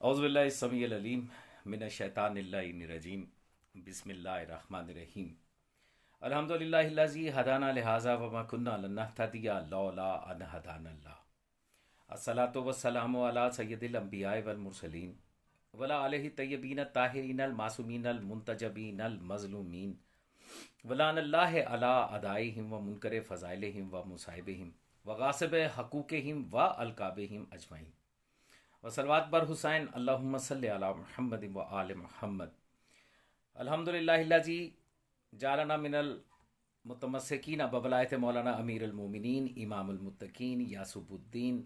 औज़ुबिल्लाहि समीइल अलीम मिनश्शैतानिर्रजीम बिस्मिल्लाहिर्रहमानिर्रहीम अल्हम्दुलिल्लाहिल्लज़ी हदाना लिहाज़ा वमा कुन्ना लिनहतदिया लौला अन हदानल्लाह। अस्सलातु वस्सलामु अला सय्यदिल अंबिया'i वल मुरसलीन वला आलिहि तय्यबीन ताहिरीन मासूमीन मुंतजबीन मज़लूमीन वलानल्लाहि अला अदाइहिम व मुनकर फ़ज़ाइलिहिम व मुसाइबिहिम व गासिब हकूक़िहिम व अलकाबिहिम अजमईन वसलवात बर हुसैन अल्लाहुम्मा सल्लि अला मुहम्मद व आले मुहम्मद। अल्हम्दुलिल्लाहिल्लज़ी जालना मिनल मुतमस्सिकीन बवलायत मौलाना अमीरुल मोमिनीन इमामुल मुत्तकीन यासुबुद्दीन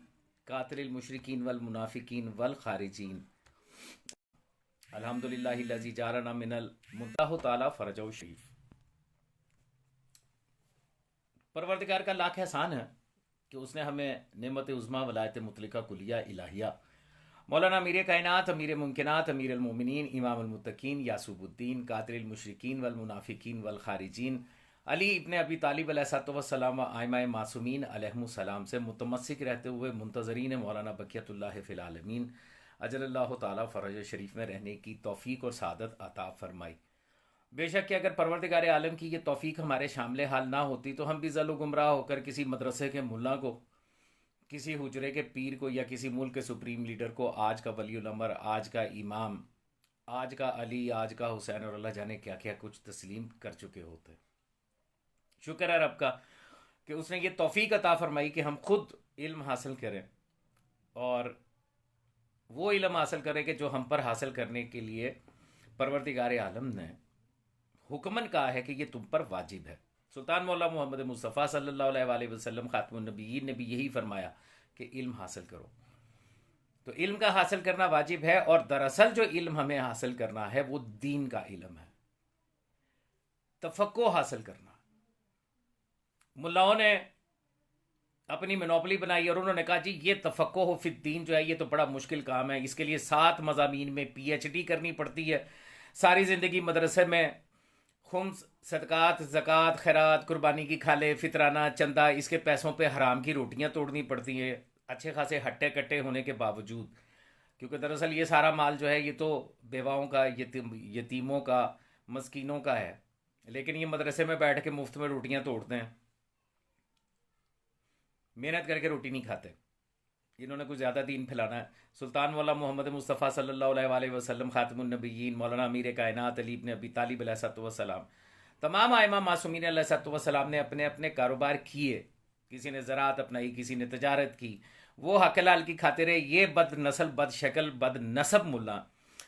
कातिल मुशरिकीन वल मुनाफिकीन वल खारिजीन। अल्हम्दुलिल्लाहिल्लज़ी जालना मिनल मुद्दाहु ताला फरजहु शरीफ। परवरदिगार का लाख एहसान है कि उसने हमें नेमत उज़्मा वलायत मुतलिका कुलिया इलाहिया मौलाना अमीर कायनात अमीर मुमकिनात अमीर अलमोमिनीन इमामुल मुत्तकीन यासुबुद्दीन कातिल मुशरिकीन वल मुनाफिकीन वल खारिजीन अली इब्ने अबी तालिब अलैहिस्सलाम व आइमाए मासूमीन अलैहिमुस्सलाम से मुतमस्सिक रहते हुए मुंतज़रीन मौलाना बक़ियतुल्लाह फ़िल आलमीन अजलल्लाहु ताला फ़रज शरीफ में रहने की तौफ़ीक और सादत अता फ़रमाई। बेशक कि अगर परवरदिगार आलम की ये तौफ़ीक हमारे शामिल हाल ना होती तो हम भी ज़ल्ल गुमराह होकर किसी मदरसे के मुल्ला को, किसी हुजरे के पीर को या किसी मुल्क के सुप्रीम लीडर को आज का वलीउल अमर, आज का इमाम, आज का अली, आज का हुसैन और अल्लाह जाने क्या क्या कुछ तस्लीम कर चुके होते। शुक्र है रब का कि उसने ये तौफीक अता फरमाई कि हम खुद इल्म हासिल करें और वो इल्म हासिल करें कि जो हम पर हासिल करने के लिए परवरदिगार आलम ने हुक्मन कहा है कि ये तुम पर वाजिब है। सुल्तान मौला मोहम्मद मुस्तफ़ा सल्लल्लाहु अलैहि वसल्लम खातमुन नबीयीन ने भी यही फरमाया कि इल्म हासिल करो। तो इल्म का हासिल करना वाजिब है और दरअसल जो इल्म हमें हासिल करना है वो दीन का इल्म है, तफक्को हासिल करना। मुल्लाओं ने अपनी मोनोपली बनाई और उन्होंने कहा जी ये तफक्को हो फिर दीन जो है ये तो बड़ा मुश्किल काम है, इसके लिए 7 मज़ामीन में PhD करनी पड़ती है, सारी ज़िंदगी मदरसे में खुम्स, सदकात, ज़कात, खैरात, कुर्बानी की खाले, फितराना, चंदा, इसके पैसों पे हराम की रोटियां तोड़नी पड़ती हैं अच्छे खासे हट्टे कट्टे होने के बावजूद, क्योंकि दरअसल ये सारा माल जो है ये तो बेवाओं का, यतीमों का, मस्कीनों का है, लेकिन ये मदरसे में बैठ के मुफ्त में रोटियां तोड़ते हैं, मेहनत करके रोटी नहीं खाते। इन्होंने कुछ ज़्यादा दीन फैलाना है। सुल्तान मौला मोहम्मद मुस्तफ़ा सल्लल्लाहु अलैहि वसल्लम खातमुन नबिय्यीन मौलाना अमीर कायनात अली इब्ने अबी तालिब अलैहिस्सलाम, तमाम आइमा मासूमीन अलैहिस्सलाम ने अपने अपने कारोबार किए। किसी ने ज़राअत अपनाई, किसी ने तजारत की। वो हक हलाल की खातिर ये बद नस्ल, बद शक्ल, बद नसब मुल्ला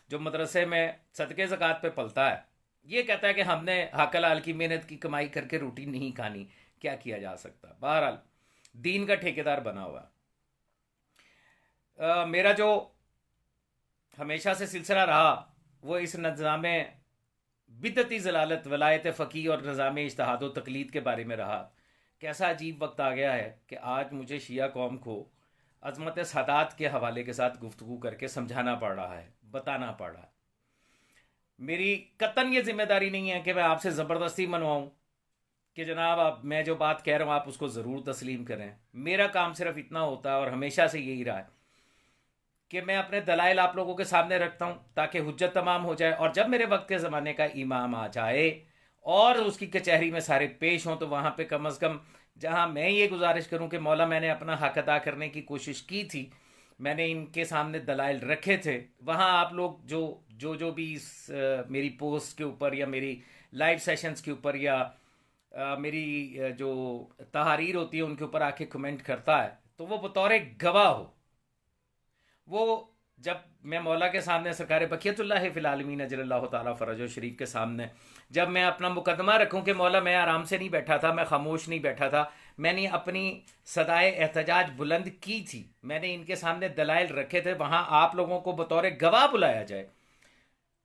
जो मदरसे में सदक़े ज़कात पे पलता है, ये कहता है कि हमने हक हलाल की मेहनत की कमाई करके रोटी नहीं खानी। क्या किया जा सकता। बहरहाल दीन का ठेकेदार बना हुआ। मेरा जो हमेशा से सिलसिला रहा वो इस निज़ाम बिदती जलालत वलायत फ़की और निज़ाम इज्तिहाद व तकलीद के बारे में रहा। कैसा अजीब वक्त आ गया है कि आज मुझे शिया कौम को अज़मत सादात के हवाले के साथ गुफ्तगू करके समझाना पड़ रहा है, बताना पड़ रहा है। मेरी कतन ये जिम्मेदारी नहीं है कि मैं आपसे ज़बरदस्ती मनवाऊँ कि जनाब आप, मैं जो बात कह रहा हूँ आप उसको ज़रूर तस्लीम करें। मेरा काम सिर्फ इतना होता है और हमेशा से यही रहा है कि मैं अपने दलाइल आप लोगों के सामने रखता हूँ ताकि हुज्जत तमाम हो जाए, और जब मेरे वक्त के ज़माने का इमाम आ जाए और उसकी कचहरी में सारे पेश हों तो वहाँ पे कम अज़ कम जहाँ मैं ये गुजारिश करूँ कि मौला मैंने अपना हक अदा करने की कोशिश की थी, मैंने इनके सामने दलाइल रखे थे, वहाँ आप लोग जो भी मेरी पोस्ट के ऊपर या मेरी लाइव सेशंस के ऊपर या मेरी जो तहारीर होती है उनके ऊपर आके कमेंट करता है तो वो बतौर गवाह हो। वो जब मैं मौला के सामने सरकार बक़ियतुल्लाह फ़िल आलमीन अजलल्लाहु ताला फ़रजहु शरीफ के सामने जब मैं अपना मुकदमा रखूं कि मौला मैं आराम से नहीं बैठा था, मैं खामोश नहीं बैठा था, मैंने अपनी सदाए एहतजाज बुलंद की थी, मैंने इनके सामने दलाइल रखे थे, वहाँ आप लोगों को बतौर गवाह बुलाया जाए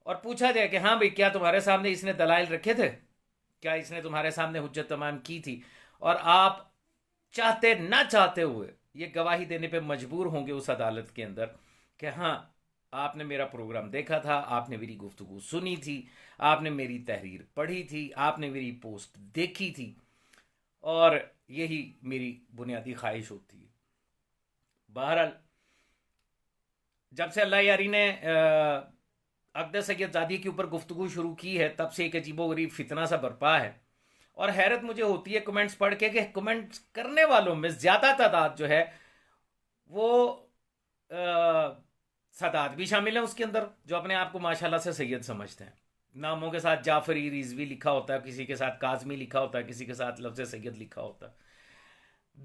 और पूछा जाए कि हाँ भाई क्या तुम्हारे सामने इसने दलाइल रखे थे, क्या इसने तुम्हारे सामने हुज्जत तमाम की थी, और आप चाहते ना चाहते हुए ये गवाही देने पे मजबूर होंगे उस अदालत के अंदर कि हाँ आपने मेरा प्रोग्राम देखा था, आपने मेरी गुफ्तगू सुनी थी, आपने मेरी तहरीर पढ़ी थी, आपने मेरी पोस्ट देखी थी, और यही मेरी बुनियादी ख्वाहिश होती है। बहरहाल जब से अल्लाह यारी ने अक़द सैयदजादी के ऊपर गुफ्तगू शुरू की है, तब से एक अजीबोगरीब फितना सा बरपा है। और हैरत मुझे होती है कमेंट्स पढ़ के कि कमेंट्स करने वालों में ज़्यादा तादाद जो है वो सादात भी शामिल है उसके अंदर, जो अपने आप को माशाल्लाह से सैयद समझते हैं। नामों के साथ जाफरी रिजवी लिखा होता है, किसी के साथ काजमी लिखा होता है, किसी के साथ लफ्ज़ सैयद लिखा होता है।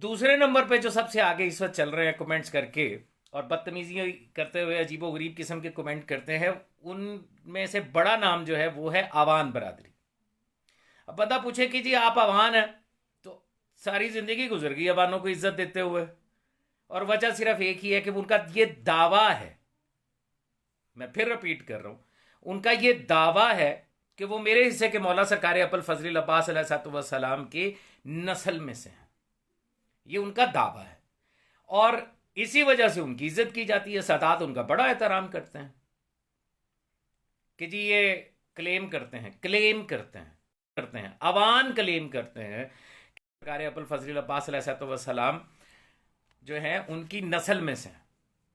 दूसरे नंबर पे जो सबसे आगे इस वक्त चल रहे हैं कमेंट्स करके और बदतमीजी करते हुए अजीबो गरीब किस्म के कमेंट करते हैं, उनमें से बड़ा नाम जो है वो है आवान बरादरी। अब बंदा पूछे कि जी आप आवान हैं, तो सारी जिंदगी गुजर गई अवानों को इज्जत देते हुए, और वजह सिर्फ एक ही है कि उनका ये दावा है, मैं फिर रिपीट कर रहा हूं, उनका ये दावा है कि वो मेरे हिस्से के मौला सरकार अब्बुल फजल अब्बास अलैहिस्सलाम की नस्ल में से हैं। ये उनका दावा है और इसी वजह से उनकी इज्जत की जाती है। सादात उनका बड़ा एहतराम करते हैं कि जी ये क्लेम करते हैं अवान क्लेम करते हैं सरकार अब्बुल फजल अब्बास अलैहिस्सलाम जो है उनकी नस्ल में से,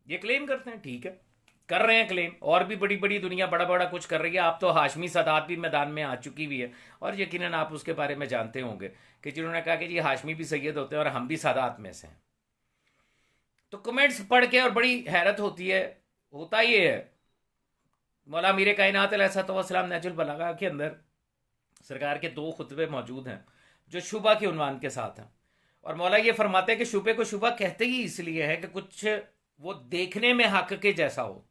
ये क्लेम करते हैं। ठीक है, कर रहे हैं क्लेम, और भी बड़ी बड़ी दुनिया बड़ा बड़ा कुछ कर रही है। आप तो हाशमी सादात भी मैदान में आ चुकी हुई है और यकीनन आप उसके बारे में जानते होंगे कि जिन्होंने कहा कि जी हाशमी भी सैयद होते हैं और हम भी सादात में से हैं। तो कमेंट्स पढ़ के और बड़ी हैरत होती है। होता ये है, मौला अमीर कायनात अलैहिस्सलाम नहजुल बलागा के अंदर सरकार के 2 खुतबे मौजूद हैं जो शुबा के उन्वान के साथ हैं, और मौला ये फरमाते हैं कि शुबे को शुबा कहते ही इसलिए है कि कुछ वो देखने में हक के जैसा होता,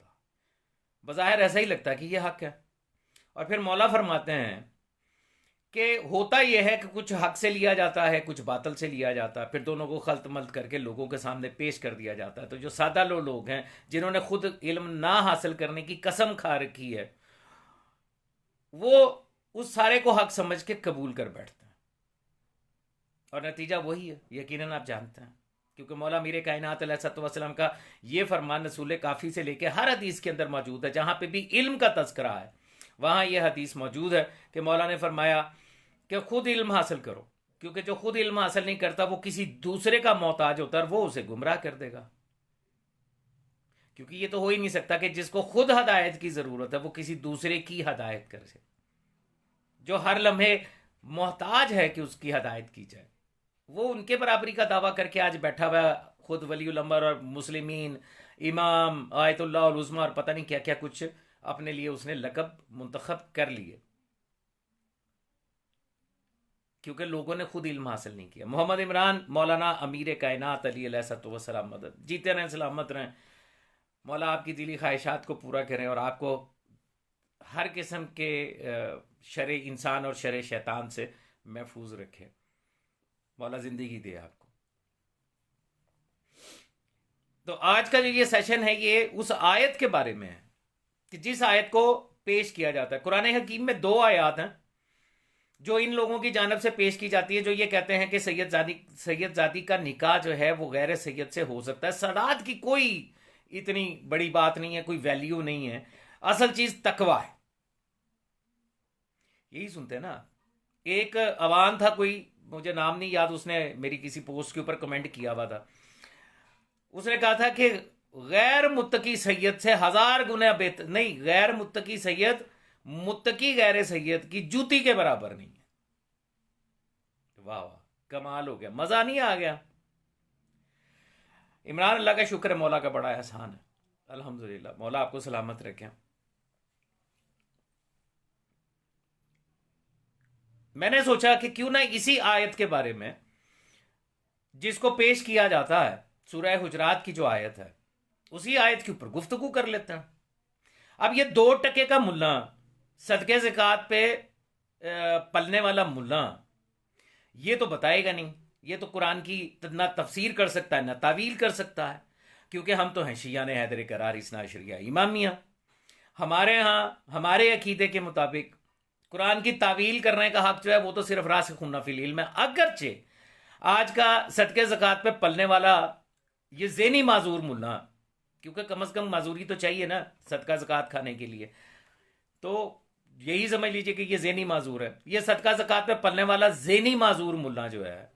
बज़ाहिर ऐसा ही लगता कि ये हक है। और फिर मौला फरमाते हैं कि होता यह है कि कुछ हक से लिया जाता है, कुछ बातल से लिया जाता है, फिर दोनों को खल्त मल्त करके लोगों के सामने पेश कर दिया जाता है। तो जो सादा लोग हैं जिन्होंने खुद इल्म ना हासिल करने की कसम खा रखी है, वो उस सारे को हक समझ के कबूल कर बैठते हैं, और नतीजा वही है, यकीनन आप जानते हैं, क्योंकि मौला अमीर कायनात अलैहिस्सलाम का ये फरमान रसूल काफ़ी से लेके हर हदीस के अंदर मौजूद है। जहाँ पे भी इल्म का तज़किरा है वहाँ ये हदीस मौजूद है कि मौला ने फरमाया कि खुद इल्म हासिल करो, क्योंकि जो खुद इल्म हासिल नहीं करता वो किसी दूसरे का मोहताज होता है और वो उसे गुमराह कर देगा। क्योंकि ये तो हो ही नहीं सकता कि जिसको खुद हदायत की ज़रूरत है वो किसी दूसरे की हदायत कर सके, जो हर लम्हे मोहताज है कि उसकी हदायत की जाए, वो उनके बराबरी का दावा करके आज बैठा हुआ खुद वलीउल अम्र और मुस्लिमीन इमाम आयतुल्लाह और उज़्मा और पता नहीं क्या क्या कुछ अपने लिए उसने लक़ब मुंतखब कर लिए, क्योंकि लोगों ने खुद इल्म हासिल नहीं किया। मोहम्मद इमरान मौलाना अमीर कायनात अली अलैहिस्सलाम मदद, जीते रहें, सलामत रहें, मौला आपकी दिली ख्वाहिशात को पूरा करें और आपको हर किस्म के शर इंसान और शर शैतान से महफूज रखे, मौला ज़िंदगी दे आपको। तो आज का जो ये सेशन है ये उस आयत के बारे में है कि जिस आयत को पेश किया जाता है। कुरान हकीम में 2 आयत हैं जो इन लोगों की जानब से पेश की जाती है जो ये कहते हैं कि सैयदजादी का निकाह जो है वो गैर सैयद से हो सकता है। सादात की कोई इतनी बड़ी बात नहीं है, कोई वैल्यू नहीं है, असल चीज तकवा है। यही सुनते हैं ना। एक अवान था, कोई मुझे नाम नहीं याद, उसने मेरी किसी पोस्ट के ऊपर कमेंट किया हुआ था। उसने कहा था कि गैर मुत्तकी सैयद से 1000 गुना बेहतर नहीं, गैर मुत्तकी सैयद मुत्तकी गैर सैयद की जूती के बराबर नहीं है। वाह वाह, कमाल हो गया, मजा नहीं आ गया। इमरान, अल्लाह का शुक्र है, मौला का बड़ा एहसान है, अल्हम्दुलिल्लाह, मौला आपको सलामत रखें। मैंने सोचा कि क्यों ना इसी आयत के बारे में जिसको पेश किया जाता है, सूरह हुजरात की जो आयत है, उसी आयत के ऊपर गुफ्तगू कर लेते हैं। अब ये 2 टके का मुल्ला, सदके ज़कात पे पलने वाला मुल्ला, ये तो बताएगा नहीं, ये तो कुरान की ना तफसीर कर सकता है ना तावील कर सकता है, क्योंकि हम तो हैं शियान हैदर करार इसना शरिया इमामिया। हमारे यहाँ हमारे अकीदे के मुताबिक कुरान की तावील करने का हक जो है वो तो सिर्फ रासिखुन फिल इल्म है। अगरचे आज का सदके ज़कात पे पलने वाला ये ज़ेनी माजूर मुल्ला, क्योंकि कम से कम माजूरी तो चाहिए ना सदका ज़कात खाने के लिए, तो यही समझ लीजिए कि ये ज़ेनी माजूर है। ये सदका ज़कात पे पलने वाला ज़ेनी माजूर मुल्ला जो है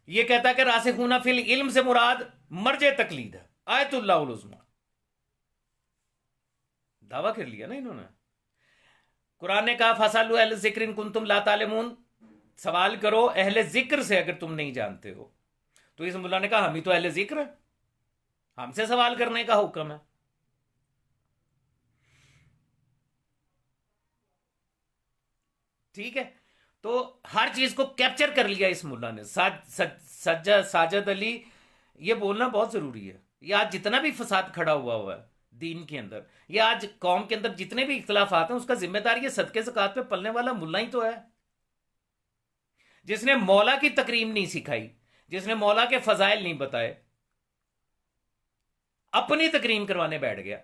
ये कहता है कि रासिखुन फिल इल्म से मुराद मर्ज तकलीद है, आयतुल्लाहुल उज़्मा। दावा कर लिया ना इन्होंने। कुरान ने कहा फसालू अहले जिक्र इन कुंतुम ला तालिमून, सवाल करो अहले जिक्र से अगर तुम नहीं जानते हो। तो इस मुल्ला ने कहा हम ही तो अहले जिक्र है, हमसे सवाल करने का हुक्म है। ठीक है, तो हर चीज को कैप्चर कर लिया इस मुल्ला ने। साजद अली, ये बोलना बहुत जरूरी है। ये आज जितना भी फसाद खड़ा हुआ है दीन के अंदर, ये आज कौम के अंदर जितने भी इख्तलाफात हैं, उसका जिम्मेदार ये सदके ज़कात पे पलने वाला मुल्ला ही तो है, जिसने मौला की तकरीम नहीं सिखाई, जिसने मौला के फजाइल नहीं बताए, अपनी तकरीम करवाने बैठ गया।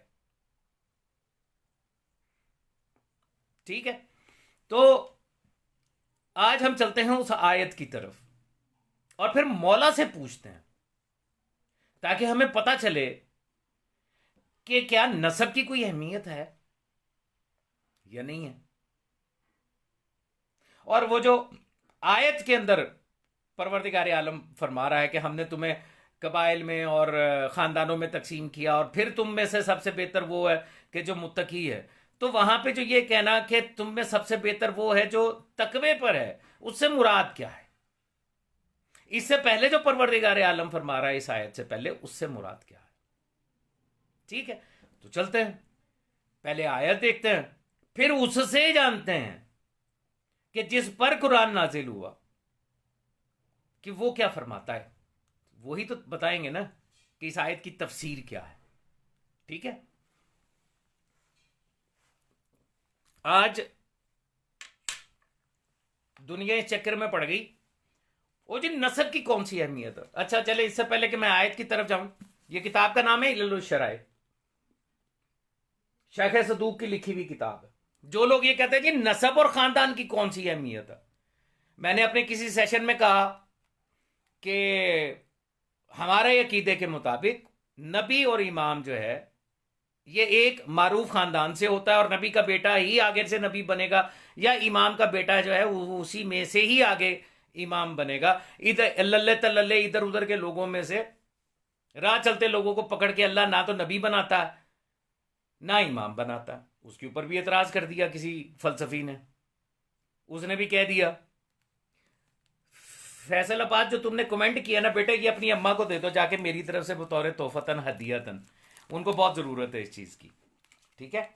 ठीक है, तो आज हम चलते हैं उस आयत की तरफ और फिर मौला से पूछते हैं, ताकि हमें पता चले कि क्या नसब की कोई अहमियत है या नहीं है। और वो जो आयत के अंदर परवरदिगार आलम फरमा रहा है कि हमने तुम्हें कबाइल में और खानदानों में तकसीम किया और फिर तुम में से सबसे बेहतर वो है कि जो मुत्तकी है, तो वहां पे जो ये कहना कि तुम में सबसे बेहतर वो है जो तकवे पर है, उससे मुराद क्या है? इससे पहले जो परवरदिगार आलम फरमा रहा है इस आयत से पहले, उससे मुराद क्या है? ठीक है, तो चलते हैं, पहले आयत देखते हैं, फिर उससे जानते हैं कि जिस पर कुरान नाजिल हुआ कि वो क्या फरमाता है। वही तो बताएंगे ना कि इस आयत की तफसीर क्या है। ठीक है, आज दुनिया इस चक्कर में पड़ गई, वो जी नसब की कौन सी अहमियत है। अच्छा चले, इससे पहले कि मैं आयत की तरफ जाऊं, ये किताब का नाम है इल्लुल शराए, शेख सदूक की लिखी हुई किताब है। जो लोग ये कहते हैं कि नसब और खानदान की कौन सी अहमियत है, मैंने अपने किसी सेशन में कहा कि हमारे अकीदे के मुताबिक नबी और इमाम जो है ये एक मारूफ खानदान से होता है, और नबी का बेटा ही आगे से नबी बनेगा, या इमाम का बेटा जो है वो उसी में से ही आगे इमाम बनेगा। इधर अल्लल्ले तल्लल्ले इधर उधर के लोगों में से राह चलते लोगों को पकड़ के अल्लाह ना तो नबी बनाता है ना इमाम बनाता। उसके ऊपर भी एतराज कर दिया किसी फलसफी ने, उसने भी कह दिया फैसलाबाद जो तुमने कमेंट किया ना बेटे, ये अपनी अम्मा को दे दो जाके मेरी तरफ से बतौर तोहफतन हदियतन, उनको बहुत जरूरत है इस चीज की। ठीक है,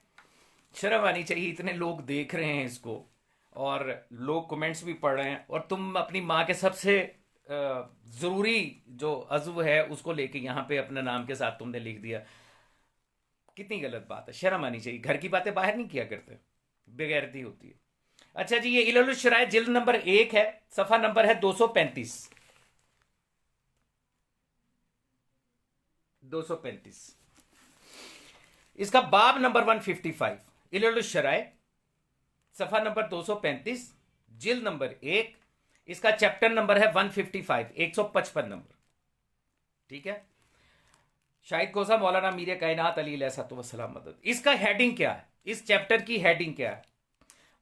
शर्म आनी चाहिए, इतने लोग देख रहे हैं इसको और लोग कमेंट्स भी पढ़ रहे हैं, और तुम अपनी माँ के सबसे जरूरी जो अज़्व है उसको लेके यहाँ पे अपने नाम के साथ तुमने लिख दिया। कितनी गलत बात है, शर्म आनी चाहिए। घर की बातें बाहर नहीं किया करते, बेगैरती होती है। अच्छा जी, ये इल्लुल शराए जिल्द नंबर 1 है, सफा नंबर है 235। 235 इसका बाब नंबर 155। इल्लुल शराए सफा नंबर 235, जिल्द नंबर 1, इसका चैप्टर नंबर है 155, 155 नंबर। ठीक है, शाहिद कोसा मौलाना मीर कायनात अली अलैहिस्सलाम मदद। इसका हेडिंग क्या है, इस चैप्टर की हेडिंग क्या है?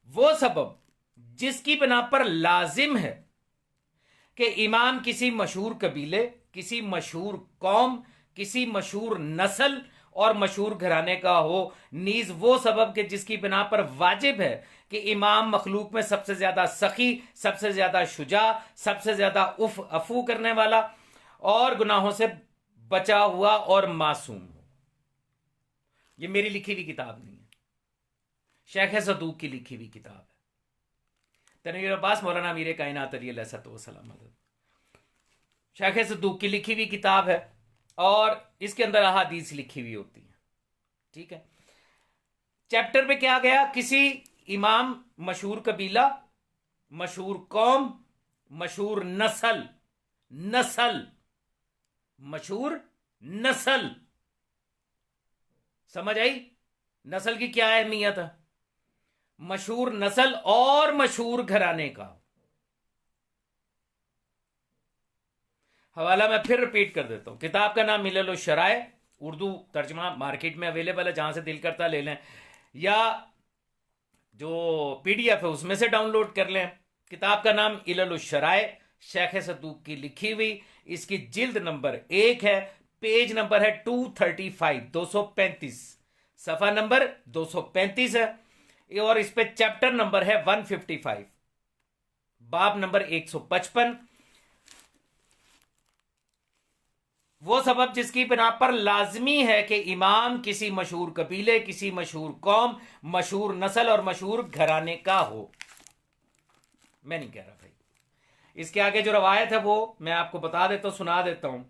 वो सबब जिसकी बिना पर लाजिम है कि इमाम किसी मशहूर कबीले, किसी मशहूर कौम, किसी मशहूर नस्ल और मशहूर घराने का हो। नीज वो सबब के जिसकी बिना पर वाजिब है कि इमाम मखलूक में सबसे ज्यादा सखी, सबसे ज्यादा शुजा, सबसे ज्यादा उफ अफू करने वाला और गुनाहों से बचा हुआ और मासूम हो। ये मेरी लिखी हुई किताब नहीं है, शेख सदूक की लिखी हुई किताब है। तनवीर अब्बास मौलाना मीर कायनात अली अलैहिस्सलाम शेख सदूक की लिखी हुई किताब है, और इसके अंदर अहादीस लिखी हुई होती है। ठीक है, चैप्टर में क्या गया? किसी इमाम, मशहूर कबीला, मशहूर कौम, मशहूर नस्ल, मशहूर नस्ल, समझ आई? नस्ल की क्या अहमियत है? मशहूर नस्ल और मशहूर घराने का। हवाला मैं फिर रिपीट कर देता हूं, किताब का नाम इल्लुल शराए, उर्दू तर्जमा मार्केट में अवेलेबल है, जहां से दिल करता ले लें, या जो PDF है उसमें से डाउनलोड कर लें। किताब का नाम इल्लुल शराए, शेख सदूक की लिखी हुई, इसकी जिल्द नंबर 1 है, पेज नंबर है 235, 235, सफा नंबर 235 है और इस पे चैप्टर नंबर है 155, बाब नंबर 155। वो सबब जिसकी बिना पर लाजमी है कि इमाम किसी मशहूर कबीले, किसी मशहूर कौम, मशहूर नस्ल और मशहूर घराने का हो। मैं नहीं कह रहा भाई। इसके आगे जो रवायत है वो मैं आपको बता देता हूं, सुना देता हूं।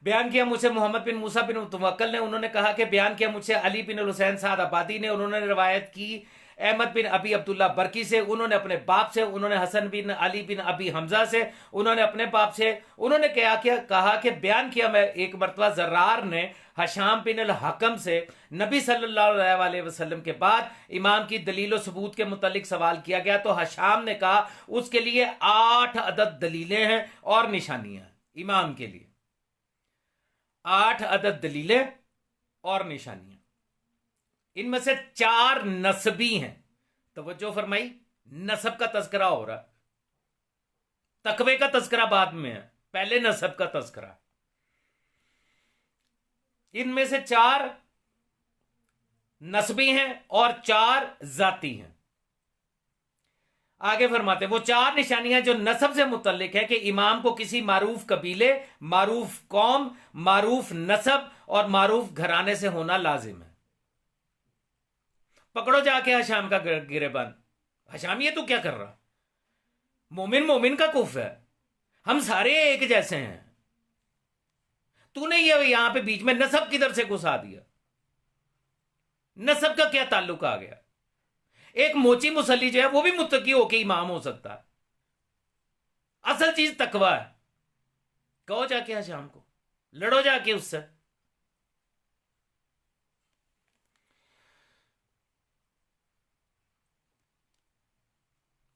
बयान किया मुझसे मोहम्मद बिन मूसा बिन मुतवक्किल ने, उन्होंने कहा कि बयान किया मुझसे अली बिन हुसैन साद आबादी ने, उन्होंने रवायत की अहमद बिन अबी अब्दुल्ला बरकी से, उन्होंने अपने बाप से, उन्होंने हसन बिन अली बिन अबी हमजा से, उन्होंने अपने बाप से, उन्होंने कहा कि बयान किया मैं एक मरतबा जर्रार ने हशाम बिन अल हकम से नबी सल्लल्लाहु अलैहि वसल्लम के बाद इमाम की दलील सबूत के मुतालिक सवाल किया गया तो हशाम ने कहा उसके लिए 8 अदद दलीलें हैं और निशानियां। इमाम के लिए 8 अदद दलीलें और निशानियां, इनमें से 4 नसबी हैं। तवज्जो फरमाई, नसब का तस्करा हो रहा, तकवे का तस्करा बाद में है, पहले नसब का तस्करा। इनमें से 4 नसबी हैं और 4 जाती हैं। आगे फरमाते वो 4 निशानियां जो नसब से मुतल्लिक है कि इमाम को किसी मारूफ कबीले, मारूफ कौम, मारूफ नसब और मारूफ घराने से होना लाजिम है। पकड़ो जाके हशाम का गिरेबान। हशाम ये तू क्या कर रहा? मोमिन मोमिन का कुफ है, हम सारे एक जैसे हैं। तूने ये यहां पे बीच में नसब किधर से घुसा दिया? नसब का क्या ताल्लुक आ गया? एक मोची मुसल्ली जो है वो भी मुत्तकी होके इमाम हो सकता है। असल चीज तकवा है। कहो जाके हशाम को, लड़ो जाके उससे।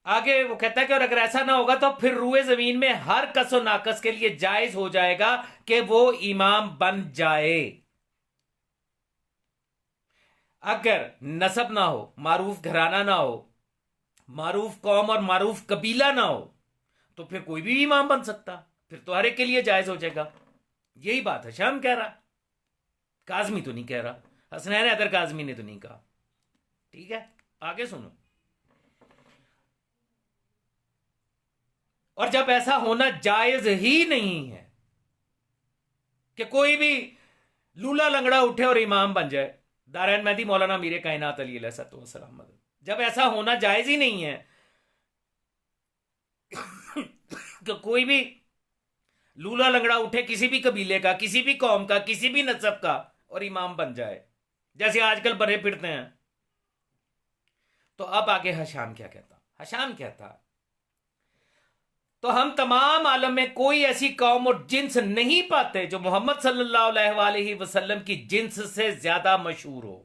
आगे वो कहता है कि और अगर ऐसा ना होगा तो फिर रूए जमीन में हर कसो नाकस के लिए जायज हो जाएगा कि वो इमाम बन जाए। अगर नसब ना हो, मारूफ घराना ना हो, मारूफ कौम और मारूफ कबीला ना हो तो फिर कोई भी इमाम बन सकता, फिर तो हर एक के लिए जायज हो जाएगा। यही बात है शाम कह रहा, काजमी तो नहीं कह रहा, हसनैन हैदर काजमी ने तो नहीं कहा। ठीक है, आगे सुनो। और जब ऐसा होना जायज ही नहीं है कि कोई भी लूला लंगड़ा उठे और इमाम बन जाए, दारैन मेहदी मौलाना मीरे कायनात अली अलैहिस्सलाम मदद, जब ऐसा होना जायज ही नहीं है कि कोई भी लूला लंगड़ा उठे किसी भी कबीले का, किसी भी कौम का, किसी भी नस्ब का और इमाम बन जाए, जैसे आजकल बने फिरते हैं। तो अब आगे हशाम क्या कहता? हशाम कहता तो हम तमाम आलम में कोई ऐसी कौम और जिन्स नहीं पाते जो मोहम्मद सल्लल्लाहु अलैहि वसल्लम की जिन्स से ज्यादा मशहूर हो।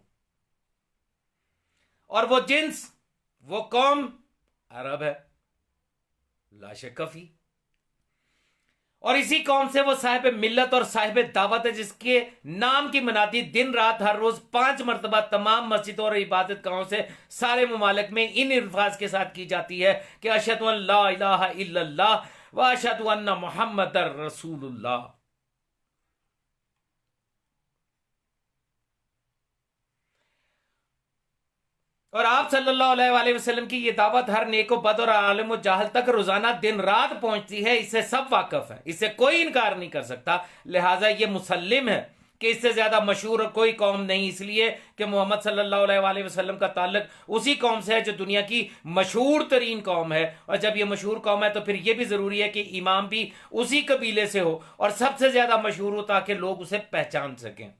और वो जिन्स, वो कौम अरब है, लाशकफी। और इसी कौम से वो साहिब मिल्लत और साहिब दावत है, जिसके नाम की मनाती दिन रात हर रोज 5 मरतबा तमाम मस्जिदों और इबादत गाहों से सारे मुमालिक में इन अल्फाज के साथ की जाती है कि अशहदु अन ला इलाहा इल्लल्लाह व अशहदु अन्ना मुहम्मदर रसूलुल्लाह। और आप सल्लल्लाहु अलैहि वसल्लम की ये दावत हर नेको बद और आलिम व जाहल तक रोजाना दिन रात पहुंचती है, इससे सब वाकिफ है, इससे कोई इनकार नहीं कर सकता। लिहाजा ये मुसल्लिम है कि इससे ज्यादा मशहूर कोई कौम नहीं, इसलिए कि मोहम्मद सल्लल्लाहु अलैहि वसल्लम का ताल्लुक उसी कौम से है जो दुनिया की मशहूर तरीन कौम है। और जब ये मशहूर कौम है तो फिर यह भी जरूरी है कि इमाम भी उसी कबीले से हो और सबसे ज्यादा मशहूर हो, ताकि लोग उसे पहचान सकें।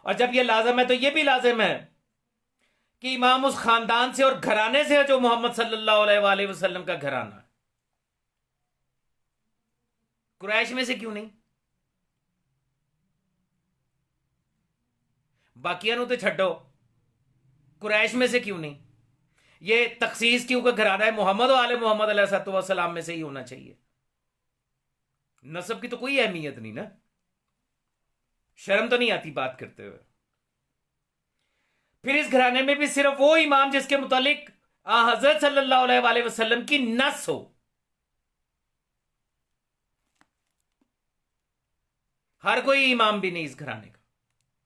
और जब यह लाजम है तो यह भी लाजिम है कि इमाम उस खानदान से और घराने से है जो मोहम्मद सल्लल्लाहु अलैहि वसल्लम का घराना है। कुरैश में से क्यों नहीं? बाकियां तो छड्डो, कुरैश में से क्यों नहीं? ये तखसीस क्यों का घराना है मोहम्मद और आले मोहम्मद अलैहिस्सलाम में से ही होना चाहिए। नसब की तो कोई अहमियत नहीं ना, शर्म तो नहीं आती बात करते हुए। फिर इस घराने में भी सिर्फ वो इमाम जिसके मुतालिक हजरत सल्लल्लाहु अलैहि वसल्लम की नस हो। हर कोई इमाम भी नहीं इस घराने का।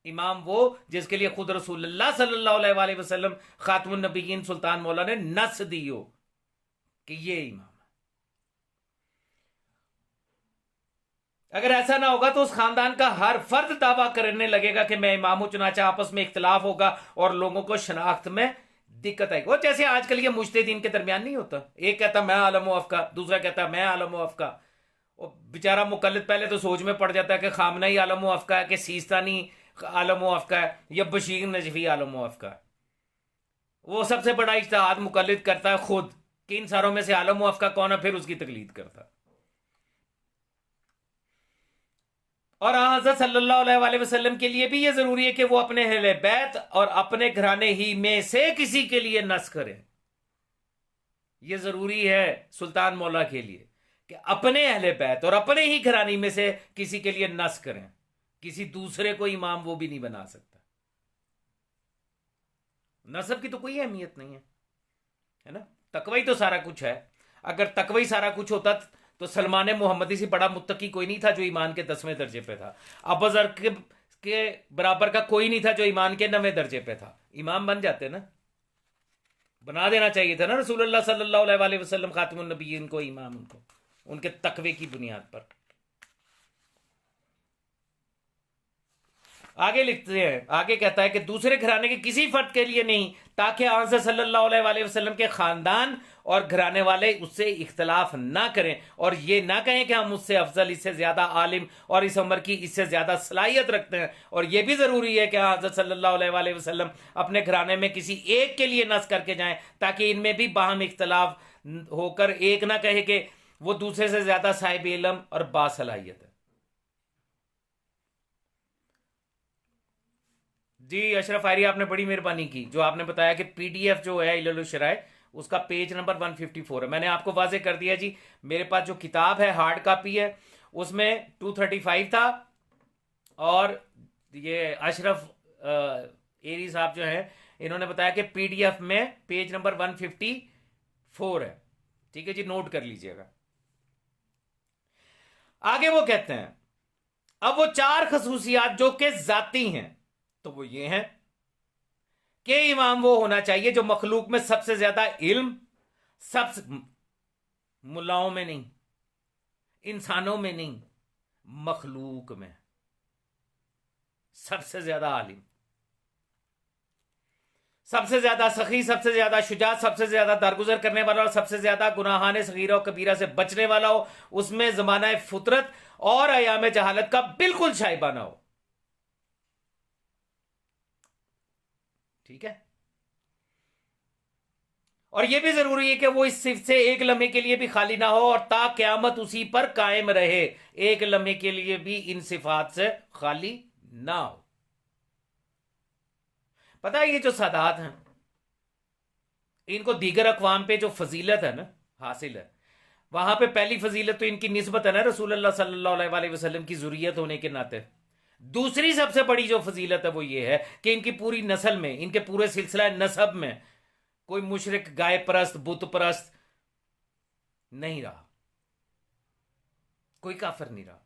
इमाम वो जिसके लिए खुद रसूलुल्लाह सल्लल्लाहु अलैहि वसल्लम खातमुन नबीयीन सुल्तान मौला ने नस दी हो कि ये इमाम। अगर ऐसा ना होगा तो उस खानदान का हर फर्द दावा करने लगेगा कि मैं इमाम हूं, चुनाचे आपस में इख्तलाफ होगा और लोगों को शनाख्त में दिक्कत आएगी। वो जैसे आजकल ये मुज्तहिदीन के दरमियान नहीं होता, एक कहता मैं आलम अफ़का, दूसरा कहता मैं आलम अफ़का। वो बेचारा मुकल्लिद पहले तो सोच में पड़ जाता है कि खामना ही आलम अफ़का है, कि सीस्तानी आलम अफ़का है, या बशीर नजफी आलम अफ़का है। वो सबसे बड़ा इज्तिहाद मुकल्लिद करता है खुद कि इन सारों में से आलम अफ़का कौन है, फिर उसकी तकलीद करता है। और हज़रत सल्लल्लाहु अलैहि वसल्लम के लिए भी यह जरूरी है कि वो अपने अहले बैत और अपने घराने ही में से किसी के लिए नस करें। यह जरूरी है सुल्तान मौला के लिए कि अपने अहले बैत और अपने ही घराने में से किसी के लिए नस करें, किसी दूसरे को इमाम वो भी नहीं बना सकता। नसब की तो कोई अहमियत नहीं है ना, तकवा ही तो सारा कुछ है। अगर तकवा ही सारा कुछ होता तो सलमान मोहम्मदी से बड़ा मुत्तकी कोई नहीं था जो ईमान के 10वें दर्जे पे था। अबूज़र के बराबर का कोई नहीं था जो ईमान के 9वें दर्जे पे था। इमाम बन जाते ना, बना देना चाहिए था ना रसूलुल्लाह सल्लल्लाहु अलैहि वसल्लम खातिमुन नबिय्यीन को इमाम, उनको उनके तकवे की बुनियाद पर। आगे लिखते हैं, आगे कहता है कि दूसरे घराने के किसी फर्द के लिए नहीं, ताकि आज़ सल्लल्लाहु अलैहि वसल्लम के खानदान और घराने वाले उससे इख्तलाफ ना करें और ये ना कहें कि हम उससे अफजल, इससे ज्यादा आलिम और इस उम्र की इससे ज्यादा सलाहियत रखते हैं। और यह भी जरूरी है कि हज़रत सल्लल्लाहु अलैहि वसल्लम अपने घराने में किसी एक के लिए नस करके जाएं, ताकि इनमें भी बाहम इख्तलाफ होकर एक ना कहे कि वो दूसरे से ज्यादा साहिब इल्म और बासलाहियत है। जी अशरफ आयरी, आपने बड़ी मेहरबानी की जो आपने बताया कि पीडीएफ जो है इल्लुल शराय उसका पेज नंबर 154 है। मैंने आपको वाजे कर दिया जी, मेरे पास जो किताब है हार्ड कॉपी है उसमें 235 था, और ये अशरफ एरी साहब जो है इन्होंने बताया कि पीडीएफ में पेज नंबर 154 है। ठीक है जी, नोट कर लीजिएगा। आगे वो कहते हैं, अब वो 4 खसूसियात जो कि जाती हैं तो वो ये हैं कि इमाम वो होना चाहिए जो मखलूक में सबसे ज्यादा इल्म, सबसे मुल्लाओं में नहीं, इंसानों में नहीं, मखलूक में सबसे ज्यादा आलिम, सबसे ज्यादा सखी, सबसे ज्यादा शुजात, सबसे ज्यादा दरगुजर करने वाला और सबसे ज्यादा गुनाहाने सगीरा और कबीरा से बचने वाला हो, उसमें जमाना फुतरत और अयाम जहालत का बिल्कुल शाइबाना हो। ठीक है, और यह भी जरूरी है कि वो इस सिर्फ से एक लम्हे के लिए भी खाली ना हो और ता क़यामत उसी पर कायम रहे, एक लम्हे के लिए भी इन सिफात से खाली ना हो। पता है ये जो सादात हैं इनको दीगर अक़वाम पे जो फजीलत है ना हासिल है, वहां पे पहली फजीलत तो इनकी निस्बत है ना रसूलुल्लाह सल्लल्लाहु अलैहि वसल्लम की ज़ुर्रियत होने के नाते। दूसरी सबसे बड़ी जो फजीलत है वो ये है कि इनकी पूरी नस्ल में, इनके पूरे सिलसिला नसब में कोई मुशरिक, गाय परस्त, बुत परस्त नहीं रहा, कोई काफिर नहीं रहा।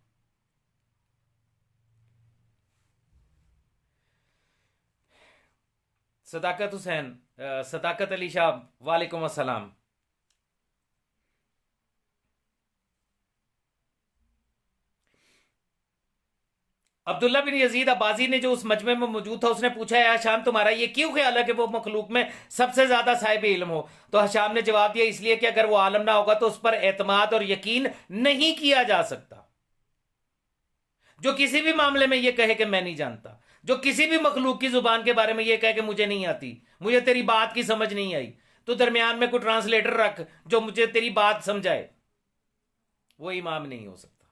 सदाकत हुसैन, सदाकत अली शाह, वालेकुम अस्सलाम। अब्दुल्ला बिन यजीद अब्बासी ने जो उस मजमे में मौजूद था उसने पूछा है हशाम तुम्हारा ये क्यों ख्याल है कि वो मखलूक में सबसे ज्यादा साहिब इल्म हो? तो हशाम ने जवाब दिया इसलिए कि अगर वो आलम ना होगा तो उस पर एतमाद और यकीन नहीं किया जा सकता। जो किसी भी मामले में ये कहे कि मैं नहीं जानता, जो किसी भी मखलूक की जुबान के बारे में ये कहे कि मुझे नहीं आती, मुझे तेरी बात की समझ नहीं आई, तो दरमियान में कोई ट्रांसलेटर रख जो मुझे तेरी बात समझाए, वो इमाम नहीं हो सकता।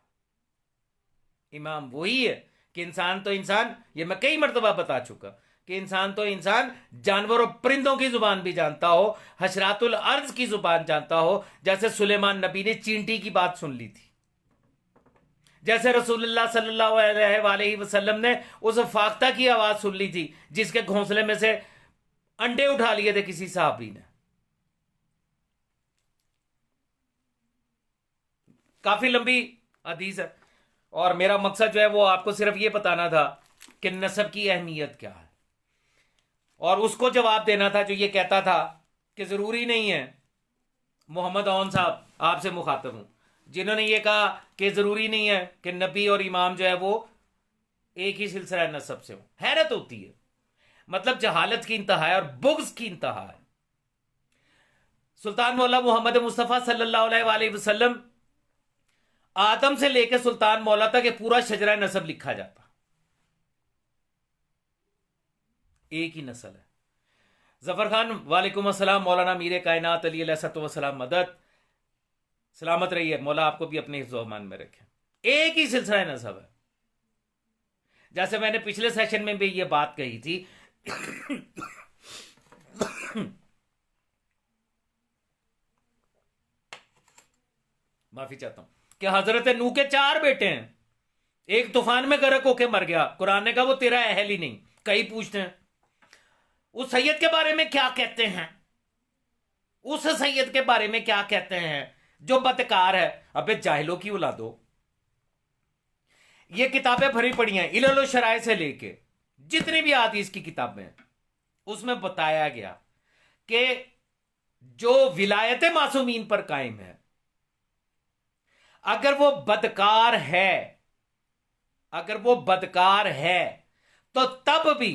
इमाम वही है कि इंसान तो इंसान, ये मैं कई मरतबा बता चुका कि इंसान तो इंसान जानवर और परिंदों की जुबान भी जानता हो, हशरातुल अर्ज की जुबान जानता हो। जैसे सुलेमान नबी ने चींटी की बात सुन ली थी, जैसे रसूलुल्लाह सल्लल्लाहु अलैहि वसल्लम ने उस फाख्ता की आवाज सुन ली थी जिसके घोंसले में से अंडे उठा लिए थे किसी साहबी ने। काफी लंबी हदीस है और मेरा मकसद जो है वो आपको सिर्फ ये बताना था कि नसब की अहमियत क्या है, और उसको जवाब देना था जो ये कहता था कि ज़रूरी नहीं है, मोहम्मद ओन साहब आपसे मुखातब हूं, जिन्होंने ये कहा कि ज़रूरी नहीं है कि नबी और इमाम जो है वो एक ही सिलसिला नसब से हो। हैरत होती है, मतलब जहालत की इंतहा है और बुग़्ज़ की इंतहा है। सुल्तान मौला मोहम्मद मुस्तफ़ा सल्लल्लाहु अलैहि वसल्लम, आदम से लेकर सुल्तान मौला तक ये पूरा शजरा नसब लिखा जाता, एक ही नस्ल है। जफर खान वालेकुम अस्सलाम, मौलाना मीर कायनात अली अलैहिस्सलाम मदद, सलामत रहिए, मौला आपको भी अपने हिफ्ज़-ओ-अमान में रखे। एक ही सिलसिला नसब है। जैसे मैंने पिछले सेशन में भी ये बात कही थी माफी चाहता हूं कि हजरत नूह के 4 बेटे हैं, एक तूफान में गर्क होके मर गया, कुरान ने कहा वो तेरा अहल ही नहीं। कई पूछते हैं उस सैयद के बारे में क्या कहते हैं, उस सैयद के बारे में क्या कहते हैं जो बदकार है। अबे जाहिलों की औलादो, ये किताबें भरी पड़ी हैं, इल्ल शराय से लेके जितनी भी हदीस की किताबें हैं, उसमें बताया गया कि जो विलायत मासूमीन पर कायम है, अगर वो बदकार है, अगर वो बदकार है तो तब भी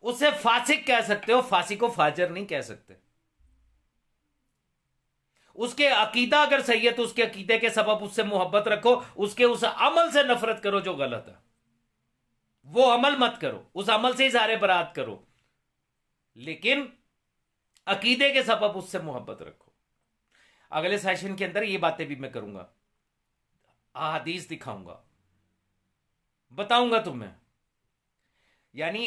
उसे फासिक कह सकते हो, फासिक को फाजर नहीं कह सकते। उसके अकीदा अगर सही है तो उसके अकीदे के सबब उससे मोहब्बत रखो, उसके उस अमल से नफरत करो जो गलत है, वो अमल मत करो, उस अमल से इज़हार बरात करो, लेकिन अकीदे के सबब उससे मोहब्बत रखो। अगले सेशन के अंदर ये बातें भी मैं करूंगा, अहादीस दिखाऊंगा, बताऊंगा तुम्हें। यानी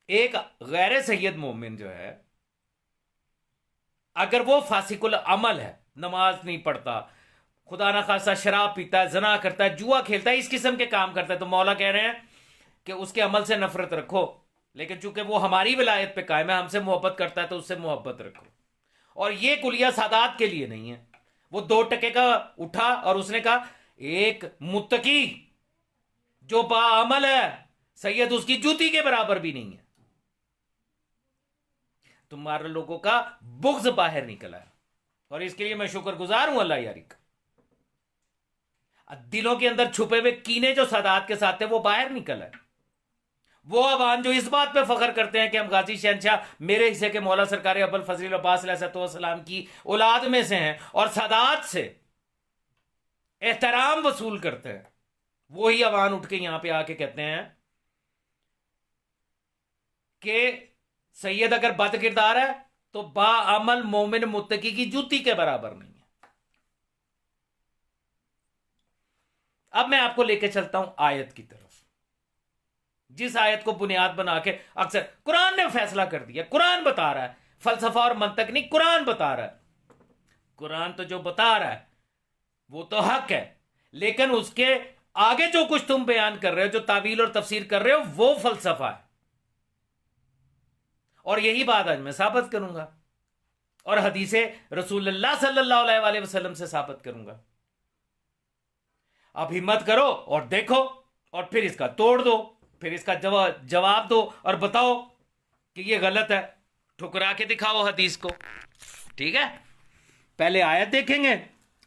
एक गैर सैयद मोमिन जो है, अगर वो फासिकुल अमल है, नमाज नहीं पढ़ता, खुदा ना खासा शराब पीता है, जना करता है, जुआ खेलता है, इस किस्म के काम करता है, तो मौला कह रहे हैं कि उसके अमल से नफरत रखो, लेकिन चूंकि वो हमारी विलायत पे कायम है, हमसे मोहब्बत करता है, तो उससे मोहब्बत रखो। और ये कुलिया सादात के लिए नहीं है। वो 2 टके का उठा और उसने कहा एक मुत्तकी जो बाअमल है, सैयद उसकी जूती के बराबर भी नहीं है। तुम्हारे लोगों का बुग़्ज़ बाहर निकला है, और इसके लिए मैं शुक्रगुजार हूं अल्लाह यारी का। दिलों के अंदर छुपे हुए कीने जो सादात के साथ थे वो बाहर निकला है। वो अवान जो इस बात पे फख्र करते हैं कि हम गाजी शहनशाह मेरे हिस्से के मौला सरकार अबुल फजल अब्बास अलैहिस्सलाम की औलाद में से हैं और सादात से एहतराम वसूल करते हैं, वही अवान उठ के यहां पे आके कहते हैं कि सैयद अगर बद किरदार है तो बाअमल मोमिन मुत्तकी की जूती के बराबर नहीं है। अब मैं आपको लेके चलता हूं आयत की तरफ, जिस आयत को बुनियाद बना के अक्सर कुरान ने फैसला कर दिया, कुरान बता रहा है, फलसफा और मंतक नहीं, कुरान बता रहा है। कुरान तो जो बता रहा है वो तो हक है, लेकिन उसके आगे जो कुछ तुम बयान कर रहे हो, जो तावील और तफसीर कर रहे हो, वो फलसफा है। और यही बात आज मैं साबित करूंगा और हदीसे रसूलुल्लाह सल्लल्लाहु अलैहि वसल्लम से साबित करूंगा। अब हिम्मत करो और देखो, और फिर इसका तोड़ दो, फिर इसका जवाब दो और बताओ कि ये गलत है, ठुकरा के दिखाओ हदीस को। ठीक है, पहले आयत देखेंगे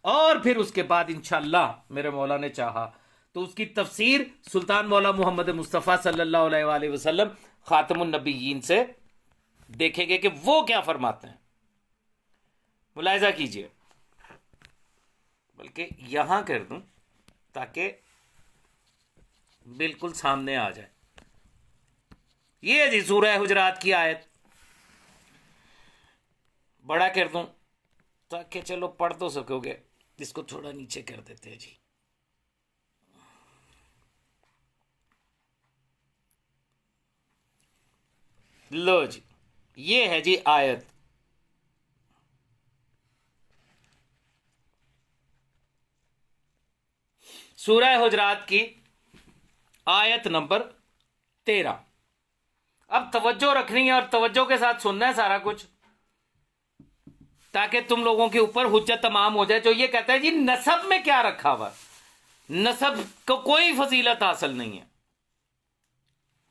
और फिर उसके बाद इंशाअल्लाह मेरे मौला ने चाहा तो उसकी तफसीर सुल्तान मौला मोहम्मद मुस्तफ़ा सल्लल्लाहु अलैहि वसल्लम खातमुन नबीयीन से देखेंगे कि वो क्या फरमाते हैं। मुलाहिजा कीजिए, बल्कि यहां कर दूं ताकि बिल्कुल सामने आ जाए। ये जी सूरह हुजरात की आयत, बड़ा कर दूं ताकि चलो पढ़ तो सकोगे। इसको थोड़ा नीचे कर देते हैं जी। लो जी, ये है जी आयत। सूरह हुजरात की आयत नंबर 13। अब तवज्जो रखनी है और तवज्जो के साथ सुनना है सारा कुछ, ताकि तुम लोगों के ऊपर हुज्जत तमाम हो जाए। जो ये कहता है जी नसब में क्या रखा हुआ, नसब को कोई फजीलत हासिल नहीं है,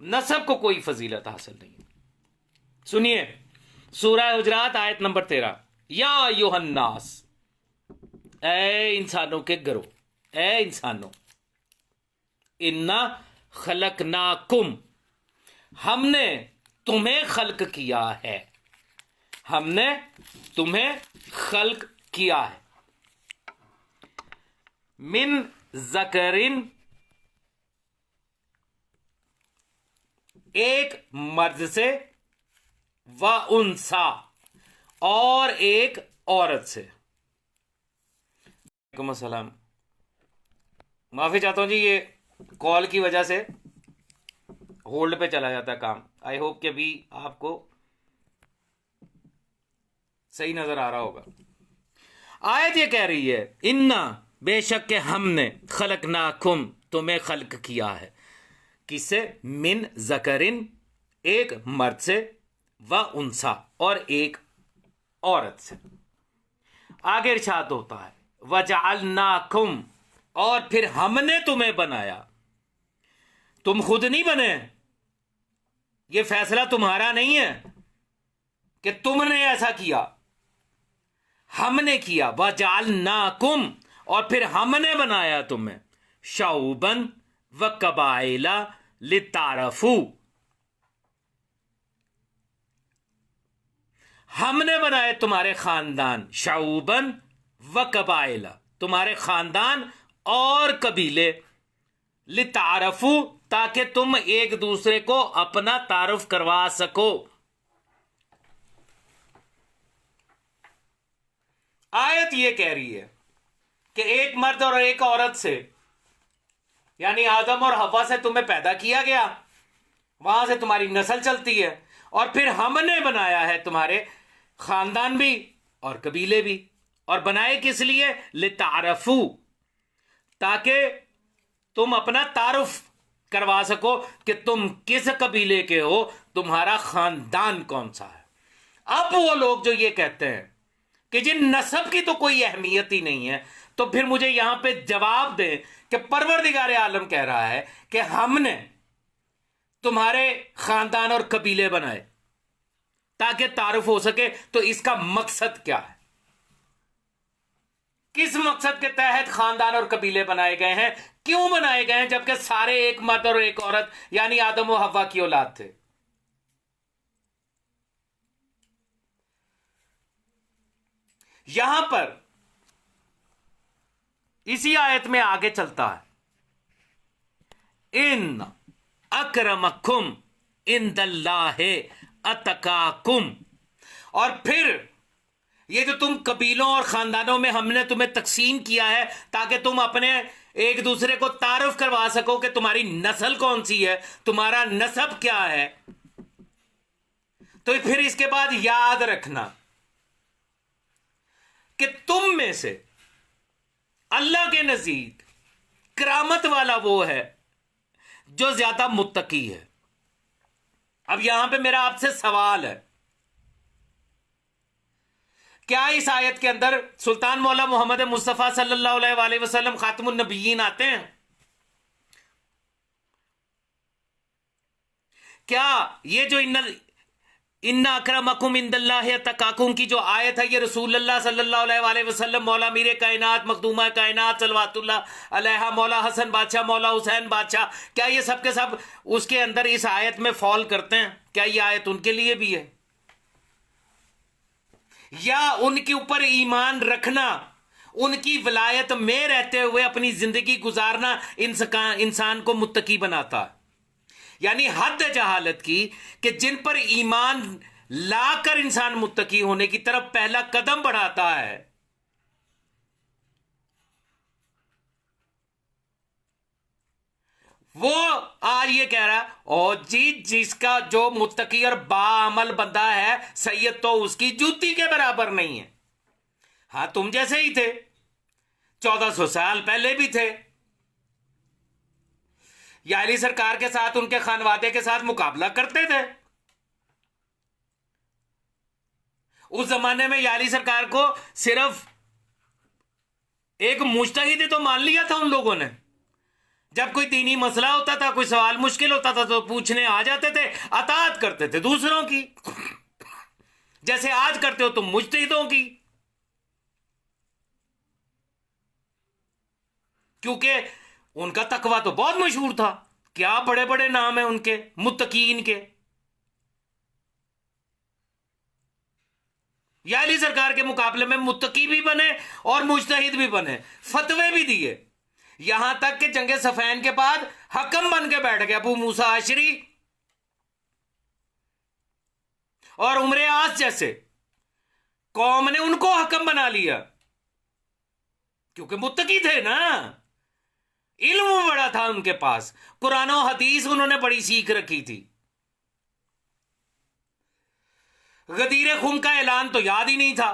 नसब को कोई फजीलत हासिल नहीं। सुनिए सूरह हुजरात आयत नंबर 13, या अय्युहन्नास, ए इंसानों के घरों, ए इंसानों, इन्ना खलकनाकुम, हमने तुम्हें खल्क किया है, हमने तुम्हें खल्क किया है, मिन ज़करिन, एक मर्द से, व उनसा, और एक औरत से। वालेकुम अस्सलाम, माफी चाहता हूं जी, ये कॉल की वजह से होल्ड पे चला जाता है काम। आई होप कि अभी आपको सही नजर आ रहा होगा। आयत ये कह रही है, इन्ना, बेशक के हमने, खलकनाकुम, तुम्हें खल्क किया है, किससे? मिन ज़करिन, एक मर्द से, व उनसा, और एक औरत से। आगे इरशाद होता है, वजअलनाकुम, और फिर हमने तुम्हें बनाया। तुम खुद नहीं बने, यह फैसला तुम्हारा नहीं है कि तुमने ऐसा किया, हमने किया। वजअलनाकुम, और फिर हमने बनाया तुम्हें, शऊबन व कबाइला लितारफू, हमने बनाए तुम्हारे खानदान, शऊबन व कबाइला, तुम्हारे खानदान और कबीले, लितारफू, ताकि तुम एक दूसरे को अपना तारुफ करवा सको। आयत ये कह रही है कि एक मर्द और एक औरत से, यानी आदम और हव्वा से तुम्हें पैदा किया गया, वहां से तुम्हारी नस्ल चलती है, और फिर हमने बनाया है तुम्हारे खानदान भी और कबीले भी। और बनाए किस लिए? लितारफू, ताकि तुम अपना तारुफ करवा सको कि तुम किस कबीले के हो, तुम्हारा खानदान कौन सा है। अब वो लोग जो ये कहते हैं कि जिन नस्ब की तो कोई अहमियत ही नहीं है, तो फिर मुझे यहां पे जवाब दें कि परवरदिगार आलम कह रहा है कि हमने तुम्हारे खानदान और कबीले बनाए ताकि तारुफ हो सके, तो इसका मकसद क्या है? किस मकसद के तहत खानदान और कबीले बनाए गए हैं? क्यों बनाए गए हैं, जबकि सारे एक मर्द और एक औरत यानी आदम और हव्वा की औलाद थे? यहां पर इसी आयत में आगे चलता है, इन अक्रमकुम इंदल्लाहि अतकाकुम, और फिर ये जो तुम कबीलों और खानदानों में हमने तुम्हें तकसीम किया है ताकि तुम अपने एक दूसरे को तारुफ करवा सको कि तुम्हारी नस्ल कौन सी है, तुम्हारा नसब क्या है। तो फिर इसके बाद याद रखना कि तुम में से अल्लाह के नजदीक करामत वाला वो है जो ज्यादा मुत्तकी है। अब यहां पे मेरा आपसे सवाल है, क्या इस आयत के अंदर सुल्तान मौला मोहम्मद मुस्तफ़ा सल्लल्लाहु अलैहि वसल्लम खातमुन नबिय्यीन आते हैं? क्या ये जो इन्ना अक्रमकुम इंदल्लाहि अतकाकुम की जो आयत है, ये रसूलुल्लाह सल्लल्लाहु अलैहि वसल्लम, मौला मीरे कायनात, मखदूमा कायनात सलवातुल्लाह अलैहा, मौला हसन बादशाह, मौला हुसैन बादशाह, क्या ये सब के सब उसके अंदर इस आयत में फॉल करते हैं? क्या ये आयत उनके लिए भी है? या उनके ऊपर ईमान रखना, उनकी विलायत में रहते हुए अपनी जिंदगी गुजारना इंसान को मुत्तकी बनाता है? यानी हद जहालत की कि जिन पर ईमान लाकर इंसान मुत्तकी होने की तरफ पहला कदम बढ़ाता है, वो आज ये कह रहा है, ओ जी जिसका जो मुत्तकी और बाअमल बंदा है, सैयद तो उसकी जूती के बराबर नहीं है। हाँ, तुम जैसे ही थे, 1400 साल पहले भी थे, या अली सरकार के साथ, उनके खानवादे के साथ मुकाबला करते थे। उस जमाने में याली सरकार को सिर्फ एक मुज्तहिद तो मान लिया था उन लोगों ने, जब कोई दीनी मसला होता था, कोई सवाल मुश्किल होता था, तो पूछने आ जाते थे, अतात करते थे दूसरों की, जैसे आज करते हो तुम मुज्तहिदों की। क्योंकि उनका तकवा तो बहुत मशहूर था, क्या बड़े बड़े नाम है उनके, मुत्तकीन के। या अली सरकार के मुकाबले में मुत्तकी भी बने और मुज्तहिद भी बने, फतवे भी दिए। यहां तक कि जंगे सफैन के बाद हकम बन के बैठ गया अबू मूसा अशरी और उमरे आस जैसे, कौम ने उनको हकम बना लिया क्योंकि मुत्तकी थे ना, इल्म बड़ा था उनके पास, कुरान और हदीस उन्होंने बड़ी सीख रखी थी। गदीर खुम का ऐलान तो याद ही नहीं था।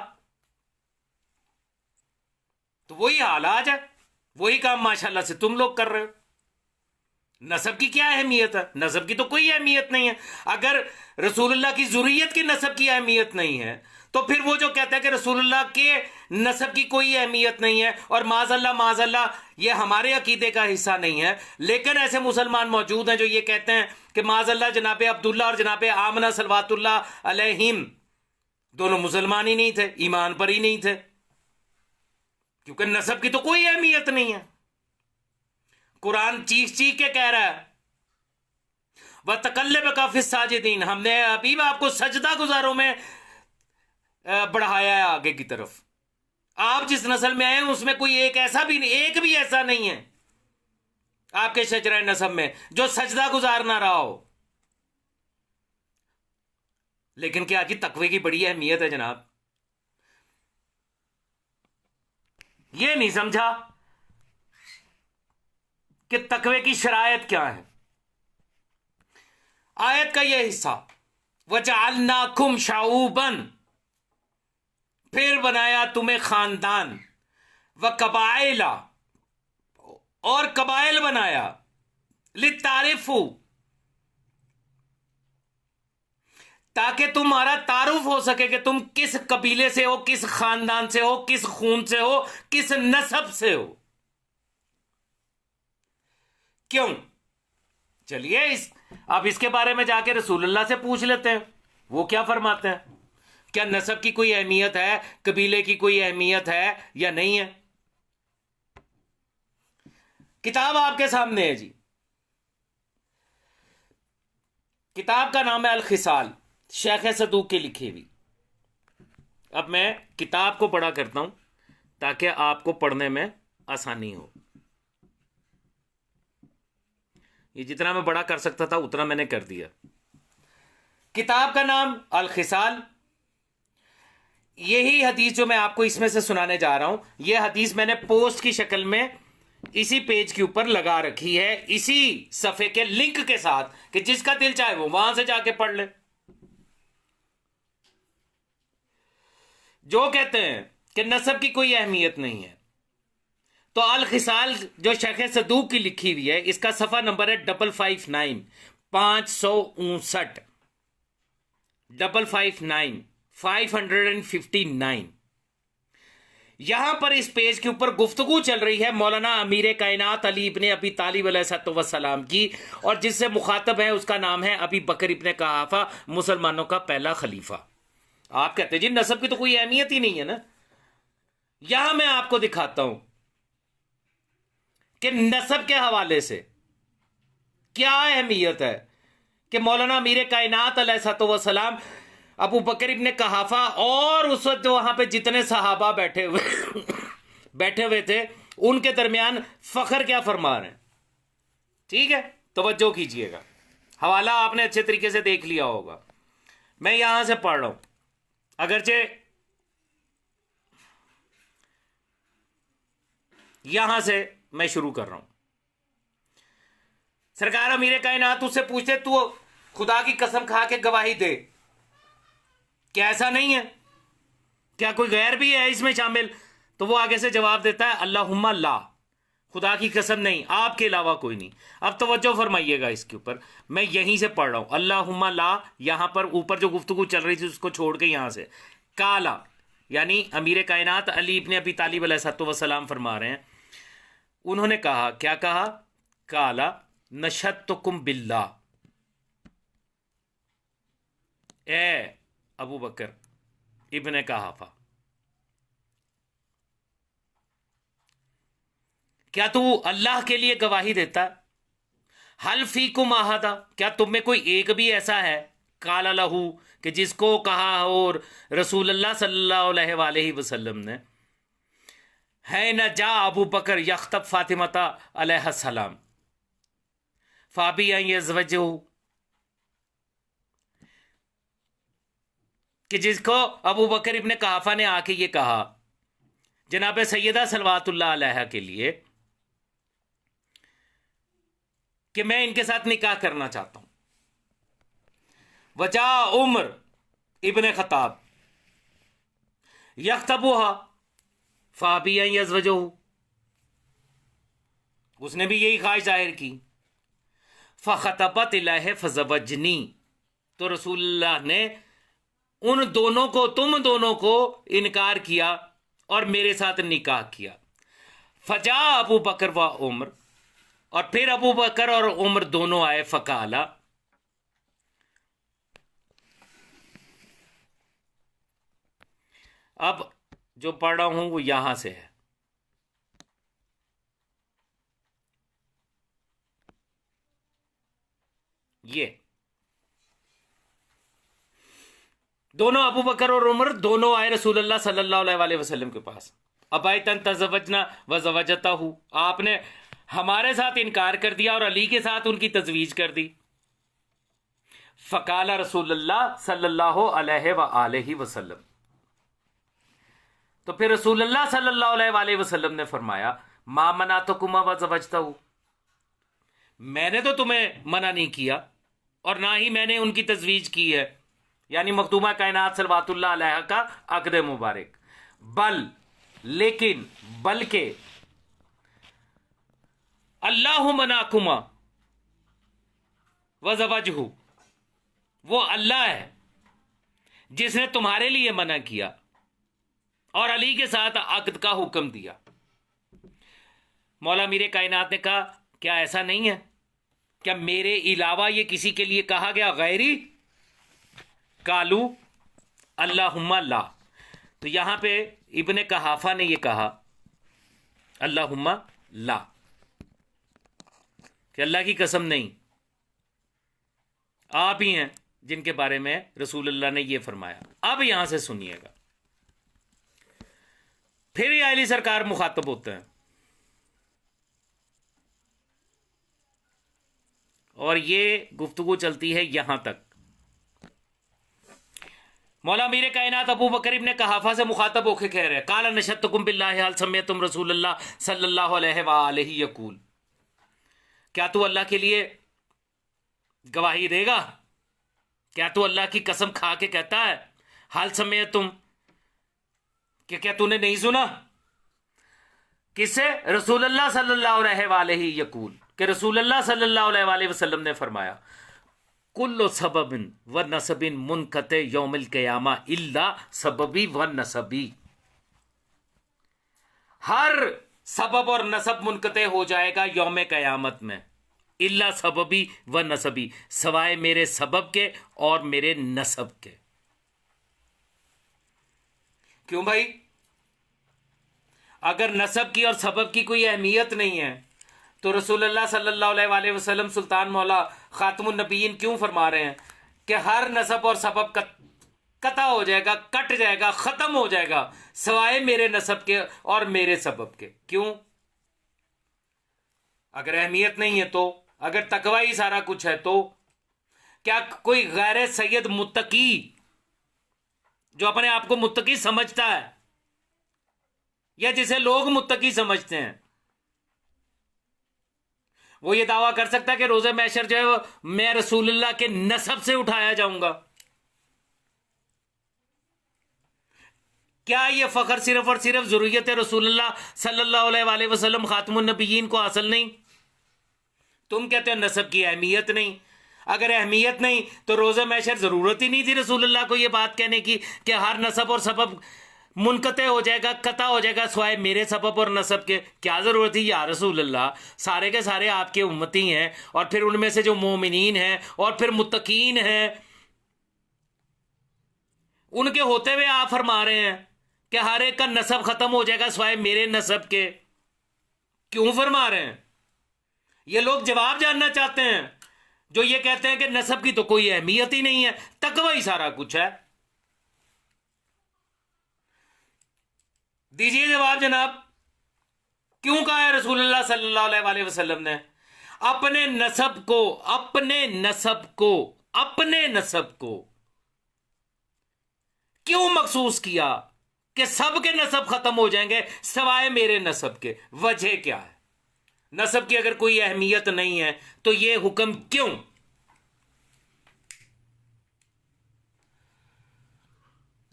तो वही हाल आज है, वही काम माशाल्लाह से तुम लोग कर रहे हो। नसब की क्या अहमियत है? नसब की तो कोई अहमियत नहीं है। अगर रसूलुल्लाह की जुर्रियत की नसब की अहमियत नहीं है, तो फिर वो जो कहता है कि रसूलुल्लाह के नसब की कोई अहमियत नहीं है और माज़अल्लाह ये हमारे अकीदे का हिस्सा नहीं है। लेकिन ऐसे मुसलमान मौजूद हैं जो ये कहते हैं कि माज़अल्लाह जनाब अब्दुल्ला और जनाब आमना सलवातुल्लाह अलैहिम दोनों मुसलमान ही नहीं थे, ईमान पर ही नहीं थे, क्योंकि नसब की तो कोई अहमियत नहीं है। कुरान चीख चीख के कह रहा है वह तकल्लुब का फिस साजिदीन, हमने अभी आपको सजदा गुजारों में बढ़ाया है आगे की तरफ। आप जिस नस्ल में आए हैं उसमें कोई एक ऐसा भी नहीं, एक भी ऐसा नहीं है आपके शजरा नसब में जो सजदा गुजार ना रहा हो। लेकिन क्या कि तकवे की बड़ी अहमियत है जनाब, ये नहीं समझा कि तकवे की शरायत क्या है। आयत का यह हिस्सा वजअलनाकुम शाऊबन, फिर बनाया तुम्हें खानदान, व कबाइला, और कबाइल बनाया, लितारिफू, ताकि तुम्हारा तारुफ हो सके कि तुम किस कबीले से हो, किस खानदान से हो, किस खून से हो, किस नस्ब से हो। क्यों? चलिए अब इसके बारे में जाके रसूलुल्लाह से पूछ लेते हैं, वो क्या फरमाते हैं। क्या नस्ब की कोई अहमियत है, कबीले की कोई अहमियत है या नहीं है? किताब आपके सामने है जी, किताब का नाम है अल खिसाल, शेख सदूक की लिखी हुई। अब मैं किताब को बड़ा करता हूं ताकि आपको पढ़ने में आसानी हो। ये जितना मैं बड़ा कर सकता था उतना मैंने कर दिया। किताब का नाम अल खिसाल। यही हदीस जो मैं आपको इसमें से सुनाने जा रहा हूं, यह हदीस मैंने पोस्ट की शक्ल में इसी पेज के ऊपर लगा रखी है, इसी सफे के लिंक के साथ, कि जिसका दिल चाहे वो वहां से जाके पढ़ ले। जो कहते हैं कि नस्ब की कोई अहमियत नहीं है, तो अल खिसाल जो शेख सदूक की लिखी हुई है, इसका सफा नंबर है 559 559 559। यहां पर इस पेज के ऊपर गुफ्तगू चल रही है मौलाना अमीर कायनात अली इब्ने अबी तालिब अलैहिस्सलाम की, और जिससे मुखातब है उसका नाम है अबी बकर इब्ने कहाफा, मुसलमानों का पहला खलीफा। आप कहते हैं जी नस्ब की तो कोई अहमियत ही नहीं है ना। यहां मैं आपको दिखाता हूं कि नस्ब के हवाले से क्या अहमियत है, कि मौलाना अमीर कायनात अलैहिस्सलाम अबू बकर इब्ने कहाफा और उस वक्त जो वहां पे जितने सहाबा बैठे हुए थे उनके दरमियान फखर क्या फरमा रहे हैं। ठीक है, तवज्जो कीजिएगा, हवाला आपने अच्छे तरीके से देख लिया होगा। मैं यहां से पढ़ रहा हूं, अगरचे यहां से मैं शुरू कर रहा हूं। सरकार अमीर कायनात उससे पूछते, तू खुदा की कसम खा के गवाही दे, क्या ऐसा नहीं है? क्या कोई गैर भी है इसमें शामिल? तो वो आगे से जवाब देता है अल्लाहुम्मा ला, खुदा की कसम नहीं, आपके अलावा कोई नहीं। अब तवज्जो फरमाइएगा इसके ऊपर, मैं यहीं से पढ़ रहा हूं, अल्लाहुम्मा ला। यहां पर ऊपर जो गुफ्तगू चल रही थी उसको छोड़ के यहां से काला, यानी अमीर कायनात अली इब्ने अबी तालिब अलैहिस्सलाम फरमा रहे हैं, उन्होंने कहा, क्या कहा? काला नशत्तुकुम बिल्लाह, ए अबू बकर इब्ने कहाफा, क्या तू अल्लाह के लिए गवाही देता है? हल फीकुम अहदा, क्या तुम में कोई एक भी ऐसा है? काला लहू, कि जिसको कहा और रसूलुल्लाह सल्लल्लाहु अलैहि वसल्लम ने, है न जा अबू बकर यख्तब फातिमता अलैहिस्सलाम फाबी यज़वजहू, कि जिसको अबू बकर इब्ने कहाफा ने आके ये कहा जनाब सैयदा सलवातुल्लाह अलैहा के लिए कि मैं इनके साथ निकाह करना चाहता हूं। वजा उमर इब्ने खताब यख्तबुहा फाबी यज़वजहू, उसने भी यही ख्वाहिश जाहिर की। फ़ख़तबत इलैहि फ़ज़वजनी, तो रसूलुल्लाह ने उन दोनों को, तुम दोनों को इनकार किया और मेरे साथ निकाह किया। फजा अबू बकर व उमर, और फिर अबू बकर और उमर दोनों आए। फ़काला, अब जो पढ़ रहा हूं वो यहां से है। ये दोनों अबू बकर और उमर दोनों आए रसूलुल्लाह सल्लल्लाहु अलैहि वसल्लम के पास। अबाइतन तज़वजना व ज़वजतहू, आपने हमारे साथ इनकार कर दिया और अली के साथ उनकी तजवीज कर दी। फ़काला रसूलुल्लाह सल्लल्लाहु अलैहि वसल्लम, तो फिर रसूलुल्लाह सल्लल्लाहु अलैहि वसल्लम ने फरमाया, मा मनातकुमा व ज़वजतहू, मैंने तो तुम्हें मना नहीं किया और ना ही मैंने उनकी तजवीज की है, यानी मखदूमा कायनात सलवातुल्लाह अलैहा का अक़द मुबारक। बल, लेकिन, बल्कि अल्लाहु मनाकुमा व ज़वजहू, वो अल्लाह है जिसने तुम्हारे लिए मना किया और अली के साथ अक़द का हुक्म दिया। मौला मीरे कायनात ने कहा, क्या ऐसा नहीं है? क्या मेरे अलावा ये किसी के लिए कहा गया गैरी? कालू अल्लाहुम्मा ला, तो यहां पे इब्ने कहाफा ने ये कहा अल्लाहुम्मा ला, कि अल्लाह की कसम नहीं, आप ही हैं जिनके बारे में रसूलुल्लाह ने ये फरमाया। अब यहां से सुनिएगा, फिर ये अली सरकार मुखातब होते हैं और ये गुफ्तगू चलती है यहां तक। मौला मीरे कायनात अबू बकर इब्ने कहाफा से मुखातब होके कह रहे हैं, काला नशत्तुकुम बिल्लाहि हल समिअतुम रसूलुल्लाह सल्लल्लाहु अलैहि यकूल, क्या तू अल्लाह के लिए गवाही देगा? क्या तू अल्लाह की कसम खा के कहता है हल समिअतुम, कि क्या तूने नहीं सुना? किससे? रसूलुल्लाह सल्लल्लाहु अलैहि यकूल, कि रसूलुल्लाह सल्लल्लाहु अलैहि वसल्लम ने फरमाया, कुल्लु सबबिन व नसबिन मुनक़ते यौमिल क़ियामा इल्ला सबबी व नसबी, हर सबब और नसब मुनक़ते हो जाएगा यौम क़यामत में, इल्ला सबबी व नसबी, सवाए मेरे सबब के और मेरे नसब के। क्यों भाई? अगर नसब की और सबब की कोई अहमियत नहीं है तो रसूलुल्लाह सल्लल्लाहु अलैहि वसल्लम सुल्तान मौला खातमुन नबीयीन क्यों फरमा रहे हैं कि हर नसब और सबब कता हो जाएगा, कट जाएगा, खत्म हो जाएगा, सवाए मेरे नसब के और मेरे सबब के? क्यों? अगर अहमियत नहीं है तो, अगर तकवा ही सारा कुछ है तो क्या कोई गैर सैयद मुत्तकी जो अपने आप को मुत्तकी समझता है या जिसे लोग मुत्तकी समझते हैं, वो ये दावा कर सकता है कि रोज़े महशर जो है मैं रसूलुल्लाह के नसब से उठाया जाऊंगा? क्या ये फख्र सिर्फ और सिर्फ ज़ुर्रियत रसूलुल्लाह सल्लल्लाहु अलैहि वसल्लम खातमुन नबिय्यीन को हासिल नहीं? तुम कहते हो नसब की अहमियत नहीं। अगर अहमियत नहीं तो रोज़े महशर ज़रूरत ही नहीं थी रसूलुल्लाह को ये बात कहने की कि हर नसब और सबब मुनकते हो जाएगा, कता हो जाएगा स्वाय मेरे सबब और नसब के। क्या जरूरत थी या रसूल अल्लाह, सारे के सारे आपके उम्मती हैं, और फिर उनमें से जो मोमिनीन हैं और फिर मुत्तकीन हैं, उनके होते हुए आप फरमा रहे हैं कि हर एक का नसब खत्म हो जाएगा स्वाय मेरे नसब के। क्यों फरमा रहे हैं? ये लोग जवाब जानना चाहते हैं जो ये कहते हैं कि नसब की तो कोई अहमियत ही नहीं है, तकवा ही सारा कुछ है। दीजिए जवाब जनाब, क्यों कहा है रसूलुल्लाह सल्लल्लाहु अलैहि वसल्लम ने अपने नसब को, अपने नसब को, अपने नसब को क्यों मखसूस किया कि सबके नसब खत्म हो जाएंगे सवाए मेरे नसब के? वजह क्या है? नसब की अगर कोई अहमियत नहीं है तो यह हुक्म क्यों?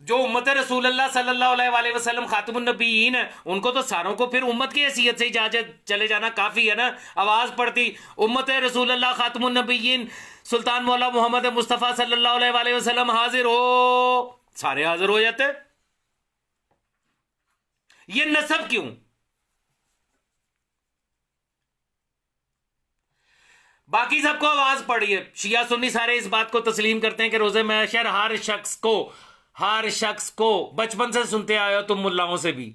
जो उम्मत रसूलुल्लाह सल्लल्लाहु अलैहि वसल्लम खातमुन नबीयीन है, उनको तो सारों को फिर उम्मत की हैसियत से इजाजत चले जाना काफी है ना। आवाज पड़ती उम्मत रसूलुल्लाह खातमुन नबीयीन सुल्तान मौला मोहम्मद मुस्तफ़ा सल्लल्लाहु अलैहि वसल्लम हाजिर हो, सारे हाजिर हो जाते। ये नसब क्यों? बाकी सबको आवाज पड़ी है, शिया सुन्नी सारे इस बात को तस्लीम करते हैं कि रोजे महशर हर शख्स को बचपन से सुनते आए हो तुम मुल्लाओं से भी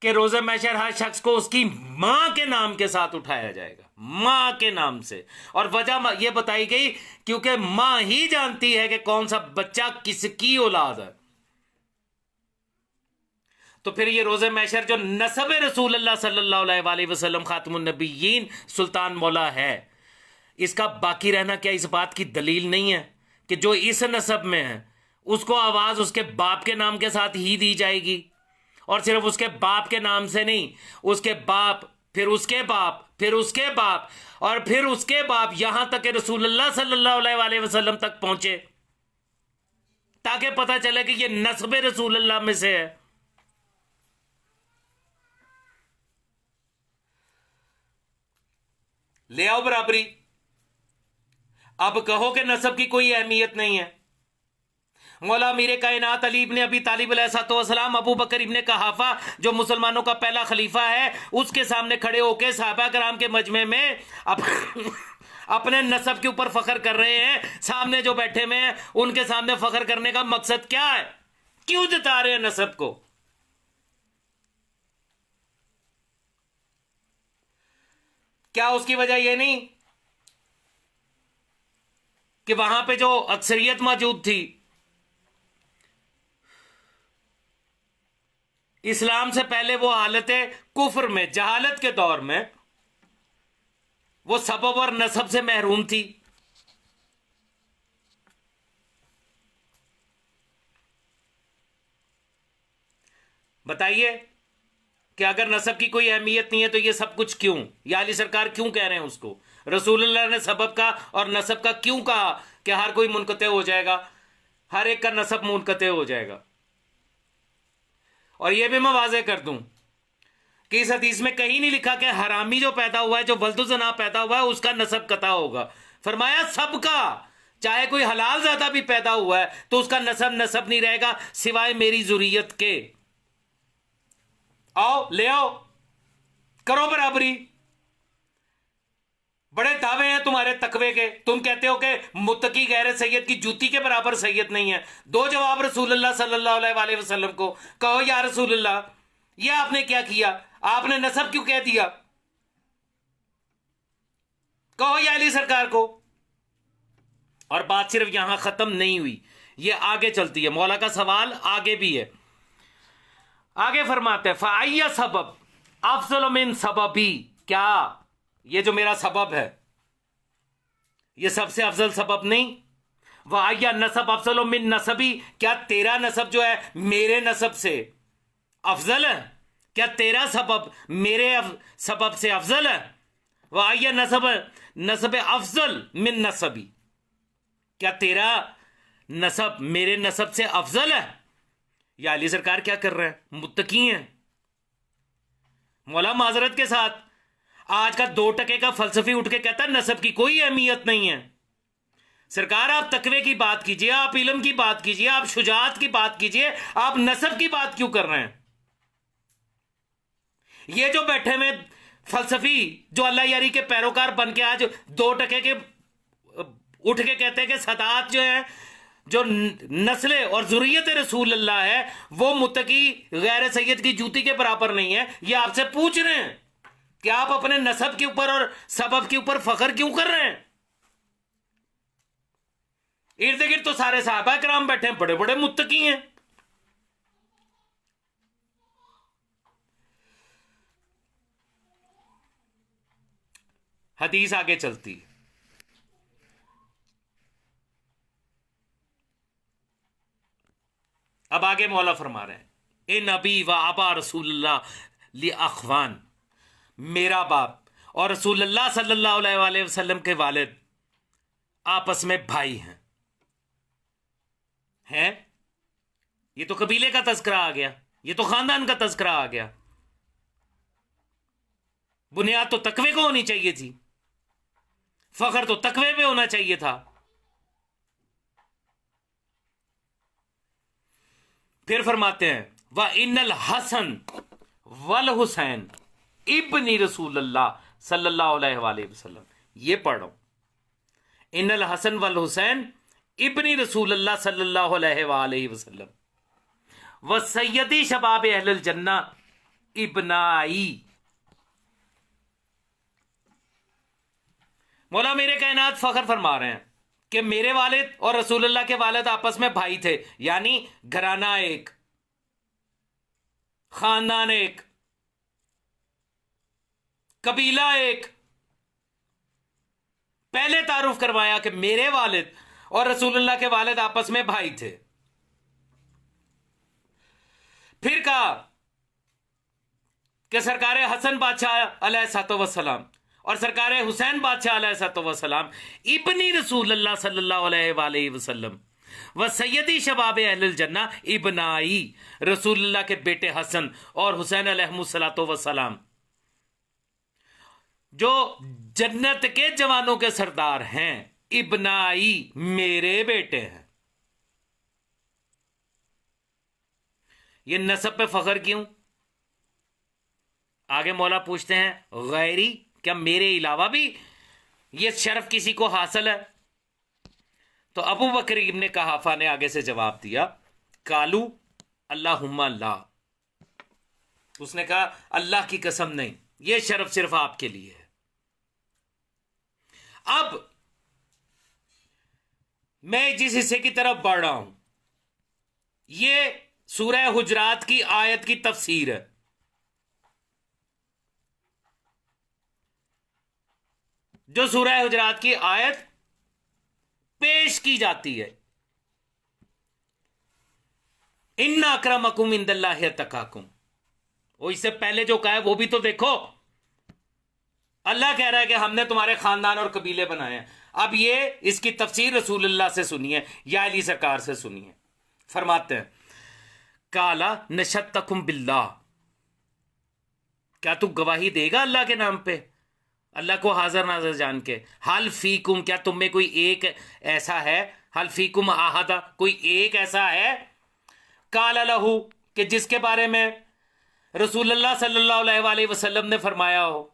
कि रोजे महशर हर शख्स को उसकी मां के नाम के साथ उठाया जाएगा, मां के नाम से। और वजह यह बताई गई क्योंकि मां ही जानती है कि कौन सा बच्चा किसकी औलाद है। तो फिर ये रोजे महशर जो नसब रसूलुल्लाह सल्लल्लाहु अलैहि वसल्लम खातमुन नबीयीन सुल्तान मौला है, इसका बाकी रहना क्या इस बात की दलील नहीं है कि जो इस नसब में है उसको आवाज उसके बाप के नाम के साथ ही दी जाएगी? और सिर्फ उसके बाप के नाम से नहीं, उसके बाप, फिर उसके बाप, फिर उसके बाप, और फिर उसके बाप, यहां तक कि रसूलुल्लाह सल्लल्लाहु अलैहि वसल्लम तक पहुंचे, ताकि पता चले कि यह नस्ब रसूलुल्लाह में से है। ले आओ बराबरी। अब कहो कि नसब की कोई अहमियत नहीं है। मौला अमीर कायनात अली इब्ने अबी तालिब अलैहिस्सलाम अबू बकर इब्ने कहाफा जो मुसलमानों का पहला खलीफा है, उसके सामने खड़े होकर सहाबा कराम के मजमे में अपने नसब के ऊपर फख्र कर रहे हैं। सामने जो बैठे हुए हैं उनके सामने फख्र करने का मकसद क्या है? क्यों जता रहे हैं नसब को? क्या उसकी वजह यह नहीं कि वहां पे जो अक्सरियत मौजूद थी, इस्लाम से पहले वो हालत कुफ्र में, जहालत के दौर में, वो सबब और नसब से महरूम थी? बताइए कि अगर नसब की कोई अहमियत नहीं है तो ये सब कुछ क्यों? या अली सरकार क्यों कह रहे हैं उसको? रसूलुल्लाह ने सबब का और नसब का क्यों कहा कि हर कोई मुनकते हो जाएगा, हर एक का नसब मुनकते हो जाएगा? और यह भी मैं वाज़ेह कर दूं कि इस हदीस में कहीं नहीं लिखा कि हरामी जो पैदा हुआ है, जो वल्दुजना पैदा हुआ है, उसका नसब कता होगा। फरमाया सबका, चाहे कोई हलाल ज़्यादा भी पैदा हुआ है तो उसका नसब नहीं रहेगा सिवाय मेरी जुर्रियत के। आओ ले आओ, करो बराबरी। बड़े दावे हैं तुम्हारे तकवे के, तुम कहते हो कि मुत्तकी गैर सैयद की जूती के बराबर सैयद नहीं है। दो जवाब रसूलुल्लाह सल्लल्लाहु अलैहि वसल्लम को, कहो या रसूलुल्लाह ये आपने क्या किया? आपने नसब क्यों कह दिया? कहो या अली सरकार को। और बात सिर्फ यहां खत्म नहीं हुई, ये आगे चलती है। मौला का सवाल आगे भी है। आगे फरमाते हैं फ़ाइया सबब अफज़ल मिन सबबी, क्या ये जो मेरा सबब है ये सबसे अफजल सबब नहीं? वाया नसब अफजल मिन नसबी, क्या तेरा नसब जो है मेरे नसब से अफजल है? क्या तेरा सबब मेरे सबब से अफजल है? वाया नसब अफजल मिन नसबी, क्या तेरा नसब मेरे नसब से अफजल है? या अली सरकार क्या कर रहे हैं? मुत्तकी हैं। मौला माजरत के साथ आज का 2 टके का फलसफी उठ के कहता है नसब की कोई अहमियत नहीं है। सरकार आप तकवे की बात कीजिए, आप इल्म की बात कीजिए, आप शुजात की बात कीजिए, आप नसब की बात क्यों कर रहे हैं? ये जो बैठे हुए फलसफी जो अल्लाह यारी के पैरोकार बन के आज 2 टके के उठ के कहते हैं कि सदात जो है, जो नस्ल और जुर्रियत रसूल अल्लाह है, वो मुत्तकी गैर सैयद की जूती के बराबर नहीं है। ये आपसे पूछ रहे हैं कि आप अपने नसब के ऊपर और सबब के ऊपर फख्र क्यों कर रहे हैं? इर्द गिर्द तो सारे साहबा कराम बैठे हैं, बड़े बड़े मुत्तकी हैं। हदीस आगे चलती है। अब आगे मौला फरमा रहे हैं, ए नबी व आबा रसूलुल्लाह लि अखवान, मेरा बाप और रसूलुल्लाह सल्लल्लाहु अलैहि वसल्लम के वालिद आपस में भाई हैं। ये तो कबीले का तस्करा आ गया, ये तो खानदान का तस्करा आ गया। बुनियाद तो तकवे को होनी चाहिए थी, फख्र तो तकवे पे होना चाहिए था। फिर फरमाते हैं, व इन्नल हसन वल हुसैन इब्नी रसूलुल्लाह सल्लल्लाहु अलैहि वसल्लम। ये पढ़ रहा हूं, इन्नल हसन वल हुसैन इब्नी रसूलुल्लाह सल्लल्लाहु अलैहि वसल्लम व सैयदी शबाब अहलुल जन्ना इब्नाई। मौला मेरे कायनात फख्र फरमा रहे हैं कि मेरे वालिद और रसूलुल्लाह के वालिद आपस में भाई थे, यानी घराना एक, खानदान एक, कबीला एक। पहले तारुफ करवाया कि मेरे वालिद और रसूलुल्लाह के वालिद आपस में भाई थे। फिर कहा कि सरकार हसन बादशाह अलैहिस्सलाम और सरकार हुसैन बादशाह अलैहिस्सलाम इब्नी रसूलुल्लाह सल्लल्लाहु अलैहि वसल्लम व सैयदी शबाब अहलुल जन्ना इब्नाई, रसूलुल्लाह के बेटे हसन और हुसैन अलैहिस्सलाम जो जन्नत के जवानों के सरदार हैं, इब्नाई मेरे बेटे हैं। ये नसब पे फख्र क्यों? आगे मौला पूछते हैं, गैरी, क्या मेरे अलावा भी ये शर्फ किसी को हासिल है? तो अबू बकर इब्ने कहाफा ने आगे से जवाब दिया, कालू अल्लाहुम्मा ला। उसने कहा, अल्लाह की कसम नहीं, ये शर्फ सिर्फ आपके लिए है। अब मैं जिस हिस्से की तरफ बढ़ रहा हूं, ये सूरह हुजरात की आयत की तफसीर है। जो सूरह हुजरात की आयत पेश की जाती है, इन्ना अक्रमकुम इंदल्लाहि अतकाकुम, वो इससे पहले जो कहा है वो भी तो देखो। अल्लाह कह रहा है कि हमने तुम्हारे खानदान और कबीले बनाए हैं। अब ये इसकी तफसीर रसूलुल्लाह से सुनिए या अली सरकार से सुनिए। फरमाते हैं, काला नशत्तकुम बिल्लाह, क्या तू गवाही देगा अल्लाह के नाम पे, अल्लाह को हाजिर नाजर जान के। हल फीकुम, क्या तुम में कोई एक ऐसा है, हल फीकुम आहदा, कोई एक ऐसा है, काला लहू, कि जिसके बारे में रसूलुल्लाह सल्लल्लाहु अलैहि वसल्लम ने फरमाया हो,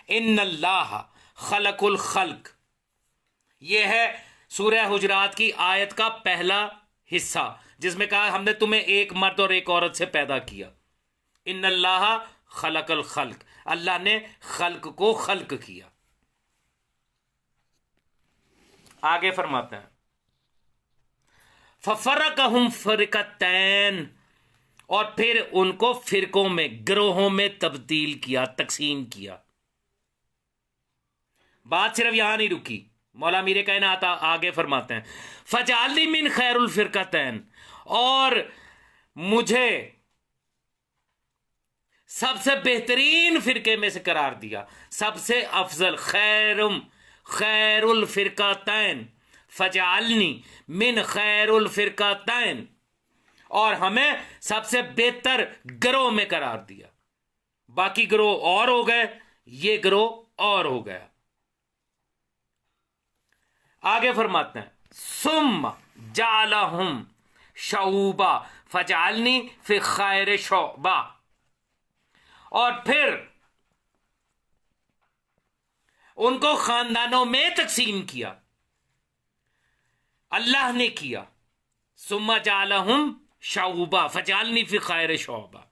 इन्नल्लाह खलकुल खल्क। यह है सूरह हुजरात की आयत का पहला हिस्सा, जिसमें कहा हमने तुम्हें एक मर्द और एक औरत से पैदा किया। इन्नल्लाह खलकल खल्क, अल्लाह ने खल्क को खल्क किया। आगे फरमाते हैं, फफरकहुम फरकतैन, और फिर उनको फिरकों में, गिरोहों में तब्दील किया, तकसीम किया। बात सिर्फ यहां नहीं रुकी, मौला मीरे कायनात आगे फरमाते हैं, फजाली मिन खैरुल फिरकतैन, और मुझे सबसे बेहतरीन फिरके में से करार दिया, सबसे अफजल, खैरुल फिरकतैन, फजालनी मिन खैरुल फिरकतैन, और हमें सबसे बेहतर गिरोह में करार दिया। बाकी गिरोह और हो गए, ये गिरोह और हो गया। आगे फरमाते हैं सुम जालहुम शऊबा फजालनी फि खैर शोबा, और फिर उनको खानदानों में तकसीम किया, अल्लाह ने किया। सुम्मा जालहुम शऊबा फजालनी फि खैर शोबा,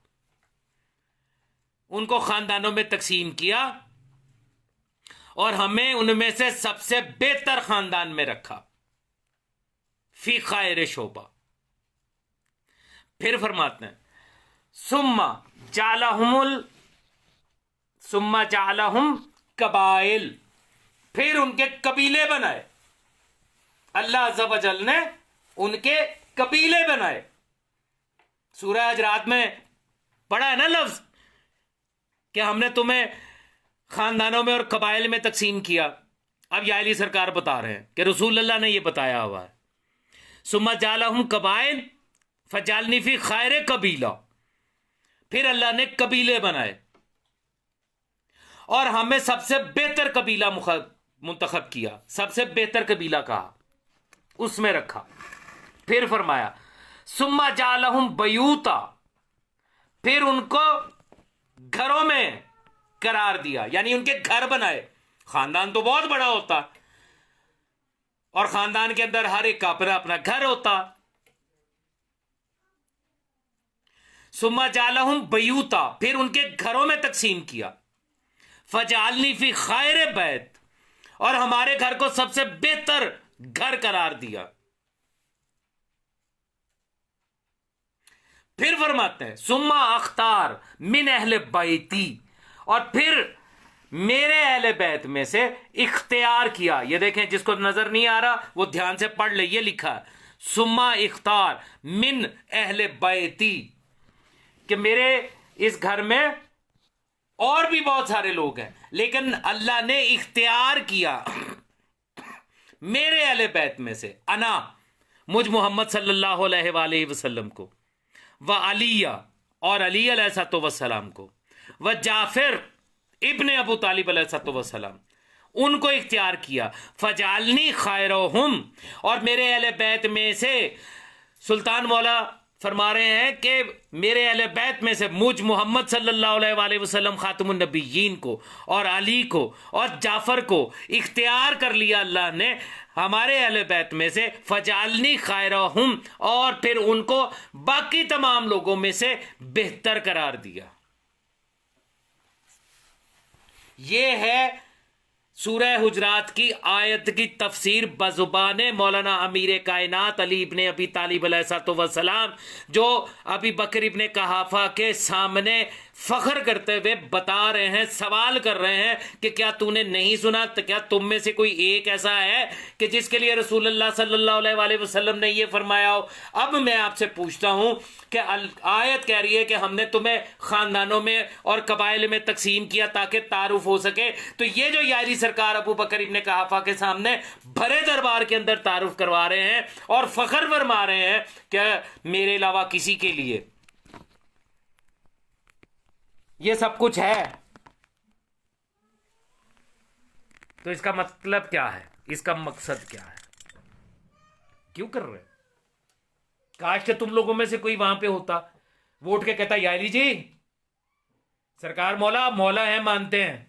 उनको खानदानों में तकसीम किया और हमें उनमें से सबसे बेहतर खानदान में रखा, फी खैर शोबा। फिर फरमाते हैं सुम्मा जालहुम कबाइल, फिर उनके कबीले बनाए, अल्लाह अज़्ज़ा व जल ने उनके कबीले बनाए। सूरह हुजरात में पढ़ा है ना लफ्ज कि हमने तुम्हें खानदानों में और कबाइल में तकसीम किया। अब या अली सरकार बता रहे हैं कि रसूल अल्लाह ने यह बताया हुआ है, सुम्मा जालहुम कबाइल फजालनी फी खैर कबीला, फिर अल्लाह ने कबीले बनाए और हमें सबसे बेहतर कबीला मुंतखब किया, सबसे बेहतर कबीला कहा, उसमें रखा। फिर फरमाया सुम्मा जालहुम बयूता, फिर उनको घरों में करार दिया, यानी उनके घर बनाए। खानदान तो बहुत बड़ा होता और खानदान के अंदर हर एक का अपना अपना घर होता। सुम्मा जालहुम बयूता, फिर उनके घरों में तकसीम किया। फजालनी फी खैर बैत, और हमारे घर को सबसे बेहतर घर करार दिया। फिर फरमाते हैं सुम्मा अख्तार मिन अहले बैती, और फिर मेरे अहले बैत में से इख्तियार किया। ये देखें, जिसको नजर नहीं आ रहा वो ध्यान से पढ़ ले, ये लिखा है सुम्मा इख्तार मिन अहले बैती, कि मेरे इस घर में और भी बहुत सारे लोग हैं, लेकिन अल्लाह ने इख्तियार किया मेरे अहले बैत में से, अना मुझ मोहम्मद सल्लल्लाहु अलैहि वसल्लम को, व अलिया और अली अलैहिस्सलाम को, व जाफिर इब्ने अबू तालिब अलैहिस्सलाम, उनको इख्तियार किया। फजालनी खैरहुम, और मेरे अहले बैत में से सुल्तान मौला फरमा रहे हैं कि मेरे अहले बैत में से मुझ मोहम्मद सल्लल्लाहु अलैहि वसल्लम खातमुन नबिय्यीन को और अली को और जाफर को इख्तियार कर लिया अल्लाह ने हमारे अहले बैत में से। फजालनी खैरहुम, और फिर उनको बाकी तमाम लोगों में से बेहतर करार दिया। ये है सूरह हुजरात की आयत की तफसीर बजुबान मौलाना अमीर कायनात अली इब्ने अबी तालिब अलैहिस्सलाम, जो अबी बकर इब्ने कहाफा के सामने फख्र करते हुए बता रहे हैं, सवाल कर रहे हैं कि क्या तूने नहीं सुना? तो क्या तुम में से कोई एक ऐसा है कि जिसके लिए रसूलुल्लाह सल्लल्लाहु अलैहि वसल्लम ने ये फरमाया हो? अब मैं आपसे पूछता हूं कि आयत कह रही है कि हमने तुम्हें खानदानों में और कबाइल में तकसीम किया ताकि तारुफ हो सके, तो ये जो यारी सरकार अबू बकर इब्ने कहाफा के सामने भरे दरबार के अंदर तारुफ करवा रहे हैं और फख्र फरमा रहे हैं कि मेरे अलावा किसी के लिए ये सब कुछ है, तो इसका मतलब क्या है? इसका मकसद क्या है? क्यों कर रहे हैं? काश के तुम लोगों में से कोई वहां पे होता, वो उठ के कहता यारी जी सरकार मौला मौला है, मानते हैं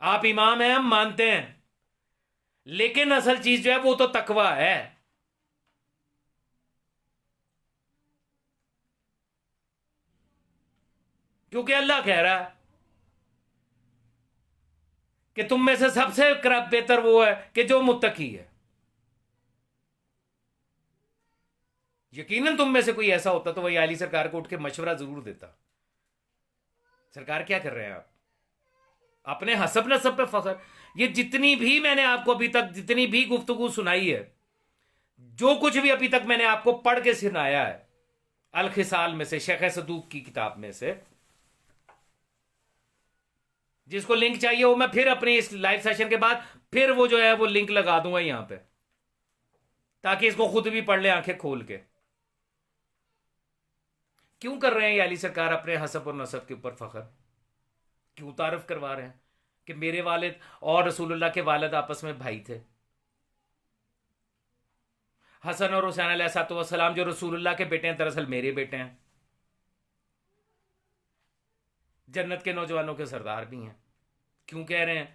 आप इमाम हैं, हम मानते हैं, लेकिन असल चीज जो है वो तो तकवा है। क्योंकि अल्लाह कह रहा है कि तुम में से सबसे बेहतर वो है कि जो मुत्तकी है। यकीनन तुम में से कोई ऐसा होता तो वही आली सरकार को उठ के मशवरा जरूर देता। सरकार क्या कर रहे हैं आप? अपने हसब नसब पे फख्र। ये जितनी भी मैंने आपको अभी तक जितनी भी गुफ्तगू सुनाई है, जो कुछ भी अभी तक मैंने आपको पढ़ के सुनाया है अल खिसाल में से, शेख सदूक की किताब में से, जिसको लिंक चाहिए वो मैं फिर अपने इस लाइव सेशन के बाद फिर वो जो है वो लिंक लगा दूंगा यहां पे, ताकि इसको खुद भी पढ़ ले आंखें खोल के। क्यों कर रहे हैं ये अली सरकार अपने हसब और नसब के ऊपर फख्र? क्यों तारफ करवा रहे हैं कि मेरे वालिद और रसूलुल्लाह के वालिद आपस में भाई थे? हसन और हुसैन अलैहिस्सलाम जो रसूलुल्लाह के बेटे हैं दरअसल मेरे बेटे हैं, जन्नत के नौजवानों के सरदार भी हैं। क्यों कह रहे हैं?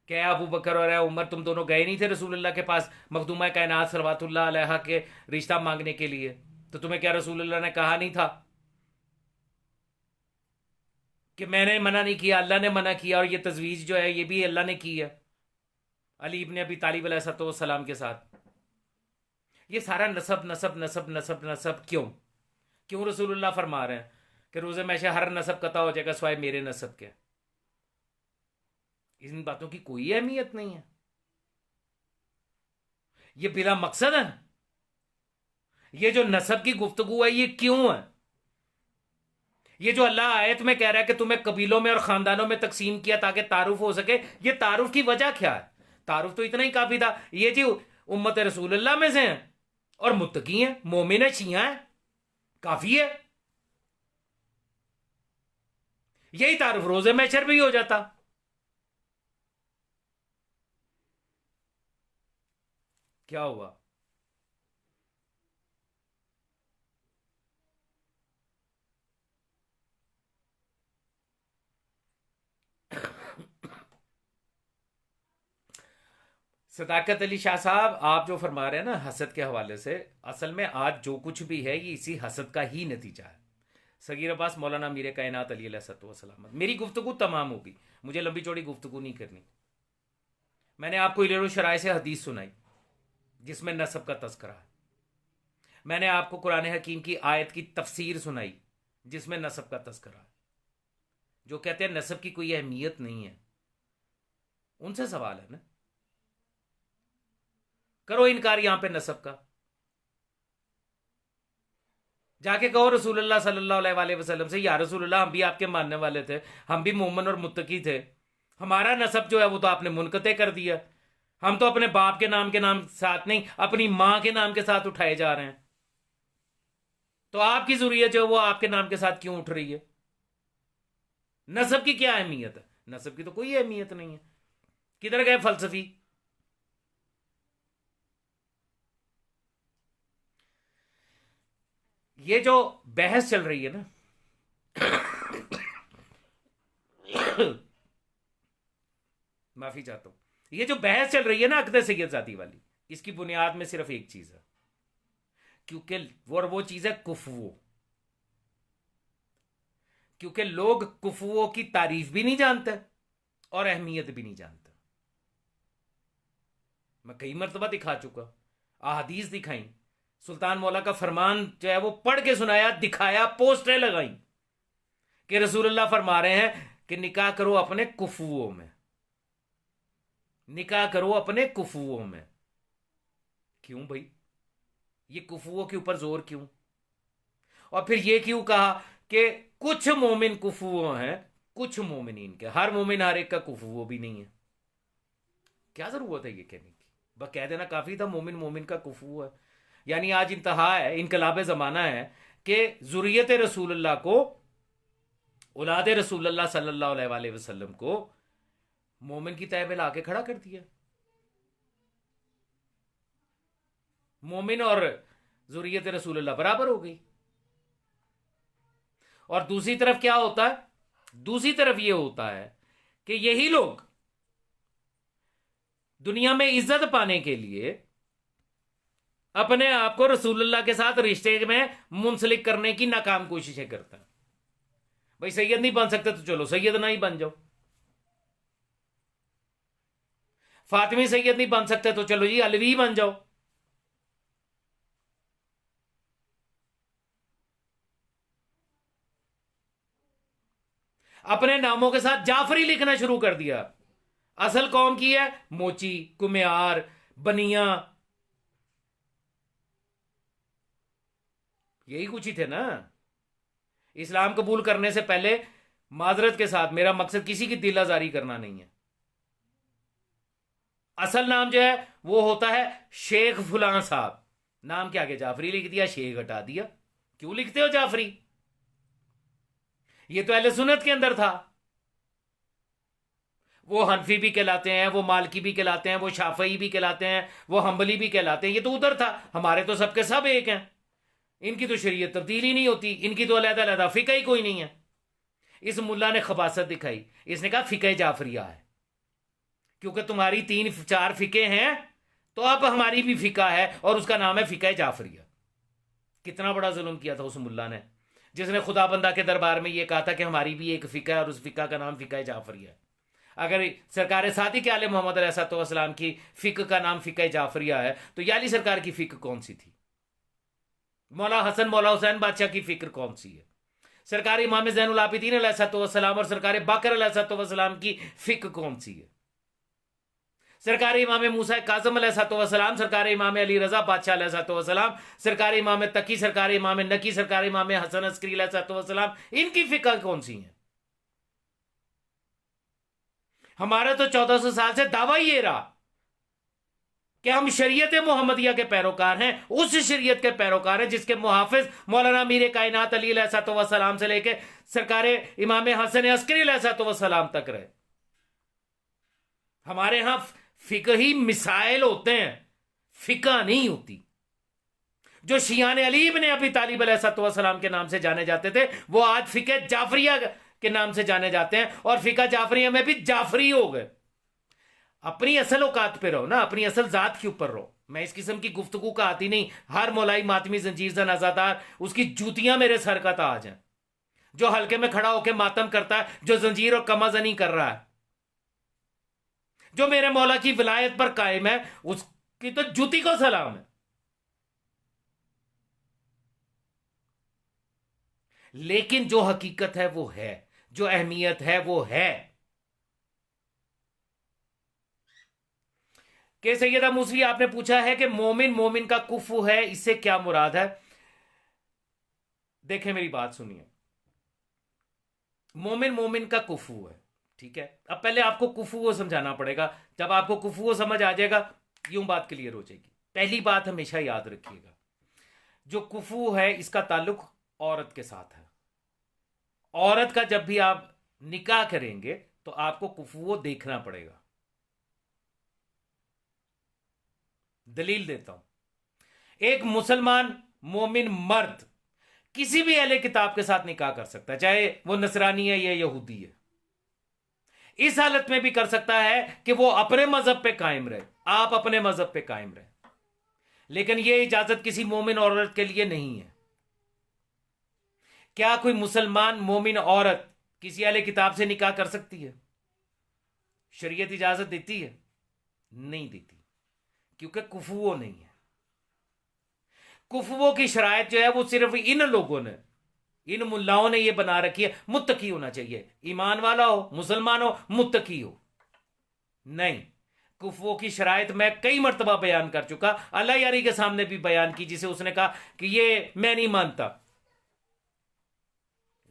क्या अबू बकर और उमर तुम दोनों गए नहीं थे रसूलुल्लाह के पास मखदूमा कायनात सलवातुल्लाह अलैहा के रिश्ता मांगने के लिए? तो तुम्हें क्या रसूलुल्लाह ने कहा नहीं था कि मैंने मना नहीं किया, अल्लाह ने मना किया, और ये तजवीज़ जो है ये भी अल्लाह ने की है अली इब्न अबी तालिब अलैहिस्सलाम के साथ? ये सारा नसब नसब नसब नसब नसब क्यों? क्यों रसूलुल्लाह फरमा रहे हैं कि रोज़े में से हर नसब कता हो जाएगा सिवाय मेरे नसब के? इन बातों की कोई अहमियत नहीं है, ये बिला मकसद है। ये जो नसब की गुफ्तगू है ये क्यों है? ये जो अल्लाह आयत में कह रहा है कि तुम्हें कबीलों में और खानदानों में तकसीम किया ताकि तारुफ हो सके, ये तारुफ की वजह क्या है? तारुफ तो इतना ही काफी था। ये जी उम्मत रसूलुल्लाह में से हैं और मुत्तकी हैं, मोमिन है, शिया हैं, काफी है। यही तारुफ रोजे महशर भी हो जाता। क्या हुआ? सदाकत अली शाह साहब, आप जो फरमा रहे हैं ना हसद के हवाले से, असल में आज जो कुछ भी है ये इसी हसद का ही नतीजा है। सगीर अब्बास मौलाना मीर कायनात अली अलैहिस्सलाम, मेरी गुफ्तगू तमाम होगी, मुझे लंबी चौड़ी गुफ्तगू नहीं करनी। मैंने आपको इलेरो शराय से हदीस सुनाई जिसमें नसब का तस्करा है। मैंने आपको कुरान हकीम की आयत की तफसीर सुनाई जिसमें नसब का तस्करा है। जो कहते हैं नसब की कोई अहमियत नहीं है, उनसे सवाल है ना, करो इनकार यहां पे नसब का। जाके कहो रसूलुल्लाह सल्लल्लाहु अलैहि वसल्लम से, या रसूलुल्लाह हम भी आपके मानने वाले थे, हम भी मोमन और मुत्तकी थे, हमारा नसब जो है वो तो आपने मुनकते कर दिया। हम तो अपने बाप के नाम साथ नहीं, अपनी मां के नाम के साथ उठाए जा रहे हैं। तो आपकी जुर्रियत जो है वो आपके नाम के साथ क्यों उठ रही है? नसब की क्या अहमियत है? नसब की तो कोई अहमियत नहीं है। किधर गए फलसफी? ये जो बहस चल रही है ना माफी चाहता हूं, ये जो बहस चल रही है ना अक़ीदा सैयदजादी वाली, इसकी बुनियाद में सिर्फ एक चीज है, क्योंकि वो चीज है कुफवो। क्योंकि लोग कुफवो की तारीफ भी नहीं जानते और अहमियत भी नहीं जानते। मैं कई मरतबा दिखा चुका, अहादीस दिखाई, सुल्तान मौला का फरमान जो है वो पढ़ के सुनाया, दिखाया, पोस्टरें लगाई कि रसूलुल्लाह फरमा रहे हैं कि निकाह करो अपने कुफुओं में, निकाह करो अपने कुफुओं में। क्यों भाई? ये कुफुओं के ऊपर जोर क्यों? और फिर ये क्यों कहा कि कुछ मोमिन कुफुओं हैं, कुछ मोमिनीन के? हर मोमिन हर एक का कुफुओ भी नहीं है। क्या जरूरत है ये कहने की? बस कह देना काफी था मोमिन मोमिन का कुफुओ है। यानी आज इंतहा है, इनकलाब ज़माना है कि ज़ुर्रियत रसूलुल्लाह को, औलाद रसूलुल्लाह सल्लल्लाहु अलैहि वसल्लम को मोमिन की तय में लाके खड़ा कर दिया। मोमिन और ज़ुर्रियत रसूलुल्लाह बराबर हो गई। और दूसरी तरफ क्या होता है? दूसरी तरफ यह होता है कि यही लोग दुनिया में इज्जत पाने के लिए अपने आप को रसूलुल्लाह के साथ रिश्ते में मुंसलिक करने की नाकाम कोशिशें करते हैं। भाई सैयद नहीं बन सकते तो चलो सैयद ना ही बन जाओ, फातिमी सैयद नहीं बन सकते तो चलो जी अलवी बन जाओ। अपने नामों के साथ जाफरी लिखना शुरू कर दिया। असल कौम की है मोची, कुम्यार, बनिया, यही कुछ ही थे ना। इस्लाम कबूल करने से पहले माजरत के साथ, मेरा मकसद किसी की दिल आजारी करना नहीं है, असल नाम जो है वो होता है शेख फुलां साहब। नाम के आगे जाफरी लिख दिया, शेख हटा दिया। क्यों लिखते हो जाफरी? ये तो अहले सुन्नत के अंदर था। वो हनफी भी कहलाते हैं, वो मालकी भी कहलाते हैं, वो शाफई भी कहलाते हैं, वो हम्बली भी कहलाते हैं। ये तो उधर था, हमारे तो सबके सब एक हैं। इनकी तो शरीयत तब्दील ही नहीं होती, इनकी तो अलहदा अलहदा फिका ही कोई नहीं है। इस मुल्ला ने खबासत दिखाई, इसने कहा फिके जाफरिया है, क्योंकि तुम्हारी 3-4 फिके हैं तो अब हमारी भी फिका है और उसका नाम है फिका जाफरिया। कितना बड़ा जुल्म किया था उस मुल्ला ने, जिसने खुदा बंदा के दरबार में यह कहा था कि हमारी भी एक फिका है और उस फिका का नाम फिका जाफरिया है। अगर सरकार सादी के आले मोहम्मद अलैहिस्सलाम की फिक का नाम फिका जाफरिया है तो याली सरकार की फिक कौन सी थी? मौला हसन मौला हुसैन बादशाह की फिक्र कौन सी है? सरकार इमाम ज़ैनुल आबिदीन अलैहिस्सलाम और सरकार बाकर अलैहिस्सलाम की फिक कौन सी है? सरकार इमाम मूसा काज़म अलैहिस्सलाम, सरकार इमाम अली रजा बादशाह अलैहिस्सलाम, सरकार इमाम तकी, सरकार इमाम नकी, सरकार इमाम हसन अस्करी अलैहिस्सलाम, इनकी फिक्र कौन सी है? हमारा तो 1400 साल से दावा ही ये रहा कि हम शरीयत मोहम्मदिया के पैरोकार हैं, उस शरीयत के पैरोकार हैं जिसके मुहाफिज मौलाना मीर कायनात अली अलैहिस्सलाम से लेके सरकार इमाम हसन अस्करी अलैहिस्सलाम तक रहे। हमारे यहां फिकही मिसाइल होते हैं, फिका नहीं होती। जो शियान अली इब्न अबी तालिब अलैहिस्सलाम के नाम से जाने जाते थे, वो आज फिके जाफरिया के नाम से जाने जाते हैं, और फिका जाफरिया में भी जाफरी हो गए। अपनी असल औकात पे रहो ना, अपनी असल जात के ऊपर रहो। मैं इस किस्म की गुफ्तगू का आती नहीं, हर मौलाई मातमी जंजीर जन आजादार उसकी जूतियां मेरे सर का ताज हैं। जो हल्के में खड़ा होकर मातम करता है, जो जंजीर और कमाजनी कर रहा है, जो मेरे मौला की विलायत पर कायम है, उसकी तो जूती को सलाम है। लेकिन जो हकीकत है वो है, जो अहमियत है वो है कि सैयदा मूसवी, आपने पूछा है कि मोमिन मोमिन का कुफू है, इससे क्या मुराद है? देखें, मेरी बात सुनिए। मोमिन मोमिन का कुफू है, ठीक है। अब पहले आपको कुफू समझाना पड़ेगा। जब आपको कुफू समझ आ जाएगा, यूं बात क्लियर हो जाएगी। पहली बात हमेशा याद रखिएगा, जो कुफू है इसका ताल्लुक औरत के साथ है। औरत का जब भी आप निकाह करेंगे तो आपको कुफू देखना पड़ेगा। दलील देता हूं। एक मुसलमान मोमिन मर्द किसी भी अहले किताब के साथ निकाह कर सकता है, चाहे वो नसरानी है या यहूदी है। इस हालत में भी कर सकता है कि वो अपने मजहब पे कायम रहे, आप अपने मजहब पे कायम रहे। लेकिन यह इजाजत किसी मोमिन औरत के लिए नहीं है। क्या कोई मुसलमान मोमिन औरत किसी अहले किताब से निकाह कर सकती है? शरीयत इजाजत देती है? नहीं देती, क्योंकि कुफुओ नहीं है। कुफुओ की शरायत जो है वो सिर्फ इन लोगों ने, इन मुल्लाओं ने ये बना रखी है। मुत्तकी होना चाहिए, ईमान वाला हो, मुसलमान हो, मुत्तकी हो। नहीं, कुफुओ की शरायत मैं कई मरतबा बयान कर चुका, अल्लाह यारी के सामने भी बयान की, जिसे उसने कहा कि ये मैं नहीं मानता।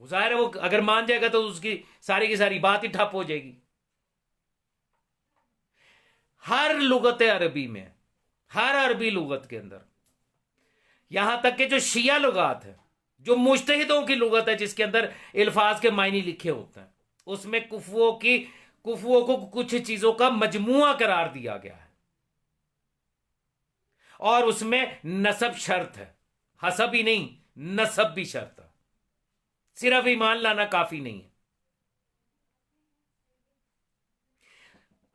जाहिर है वो अगर मान जाएगा तो उसकी सारी की सारी बात ही ठप हो जाएगी। हर लुगत अरबी में, हर अरबी लुगत के अंदर, यहां तक कि जो शिया लुगात है, जो मुज्तहिदों की लुगत है जिसके अंदर अल्फाज के मायने लिखे होते हैं, उसमें कुफुओं को कुछ चीजों का मजमुआ करार दिया गया है। और उसमें नसब शर्त है, हसब ही नहीं, नसब भी शर्त है। सिर्फ ईमान लाना काफी नहीं है।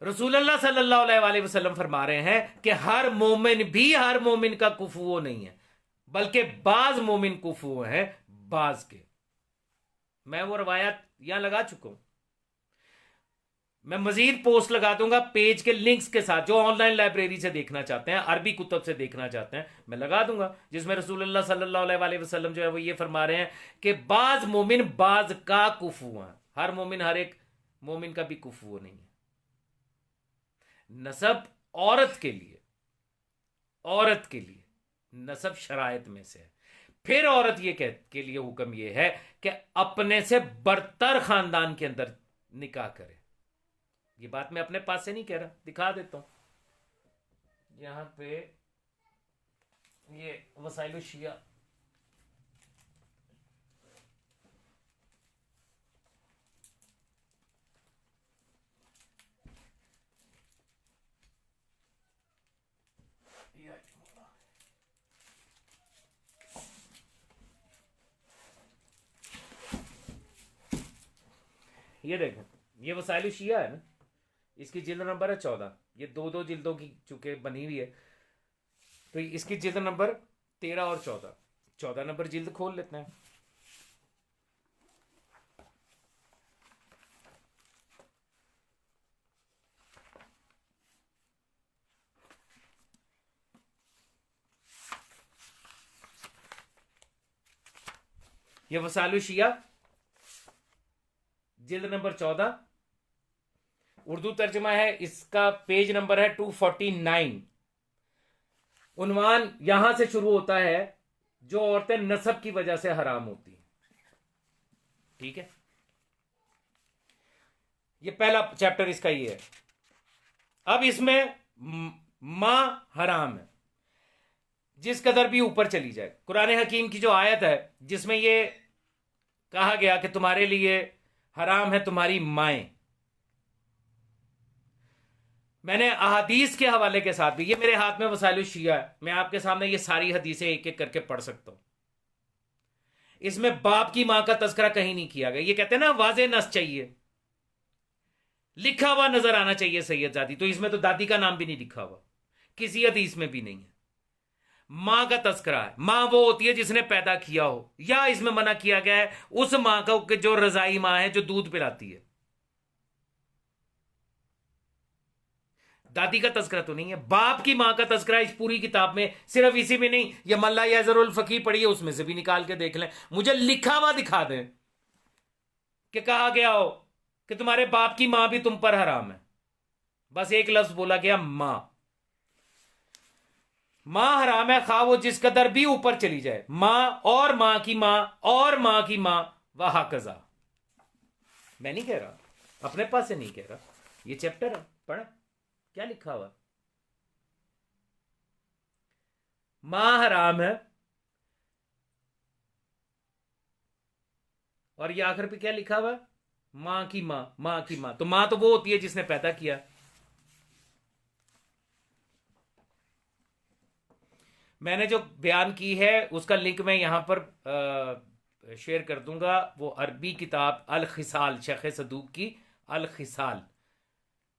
रसूलुल्लाह सल्लल्लाहु अलैहि वसल्लम फरमा रहे हैं कि हर मोमिन भी हर मोमिन का कुफुओ नहीं है, बल्कि बाज मोमिन कुफुओ है बाज के। मैं वो रवायत यहां लगा चुका हूं, मैं मजीद पोस्ट लगा दूंगा पेज के लिंक्स के साथ। जो ऑनलाइन लाइब्रेरी से देखना चाहते हैं, अरबी कुतब से देखना चाहते हैं, मैं लगा दूंगा, जिसमें रसूलुल्लाह सल्लल्लाहु अलैहि वसल्लम जो है वो ये फरमा रहे हैं कि बाज मोमिन बाज का कुफू है। हर मोमिन हर एक मोमिन का भी कुफू नहीं है। नसब औरत के लिए, औरत के लिए नसब शरायत में से है। फिर औरत ये के लिए हुक्म ये है कि अपने से बरतर खानदान के अंदर निकाह करे। ये बात मैं अपने पास से नहीं कह रहा, दिखा देता हूं। यहां पे ये वसाइल शिया, ये देखें, ये वसाइल शिया है ना, इसकी जिल्द नंबर है 14। ये दो दो जिल्दों की चूंकि बनी हुई है, तो इसकी जिल्द नंबर 13 और 14। 14 नंबर जिल्द खोल लेते हैं। ये वसाइल शिया जिल्द नंबर 14, उर्दू तर्जमा है इसका, पेज नंबर है 249। उन्वान यहां से शुरू होता है, जो औरतें नसब की वजह से हराम होती हैं। ठीक है, ये पहला चैप्टर इसका ये है। अब इसमें मां हराम है, जिस कदर भी ऊपर चली जाए। कुरान हकीम की जो आयत है जिसमें ये कहा गया कि तुम्हारे लिए हराम है तुम्हारी माएं, मैंने अहादीस के हवाले के साथ भी, ये मेरे हाथ में वसाइल शिया है, मैं आपके सामने ये सारी हदीसें एक एक करके पढ़ सकता हूं। इसमें बाप की मां का तस्करा कहीं नहीं किया गया। ये कहते हैं ना वाज़े नस चाहिए, लिखा हुआ नजर आना चाहिए सैयदजादी, तो इसमें तो दादी का नाम भी नहीं लिखा हुआ, किसी हदीस में भी नहीं है। मां का तस्करा है, मां वो होती है जिसने पैदा किया हो, या इसमें मना किया गया है उस मां का जो रजाई मां है, जो दूध पिलाती है। दादी का तस्करा तो नहीं है। बाप की मां का तस्करा इस पूरी किताब में, सिर्फ इसी में नहीं, यह मल्ला याजरुल फकीह पढ़िए, उसमें से भी निकाल के देख लें, मुझे लिखा हुआ दिखा दें कि कहा गया हो कि तुम्हारे बाप की मां भी तुम पर हराम है। बस एक लफ्ज बोला गया, मां। मां हराम है, खा वो जिस कदर भी ऊपर चली जाए, मां और मां की मां और मां की मां, वह कजा। मैं नहीं कह रहा, अपने पास से नहीं कह रहा, ये चैप्टर है, पढ़े क्या लिखा हुआ। मां हराम है, और ये आखिर पे क्या लिखा हुआ, मां की मां, मां की मां। तो मां तो वो होती है जिसने पैदा किया। मैंने जो बयान की है उसका लिंक मैं यहां पर शेयर कर दूंगा। वो अरबी किताब अल खिसाल, शेख सदूक की अल खिसाल,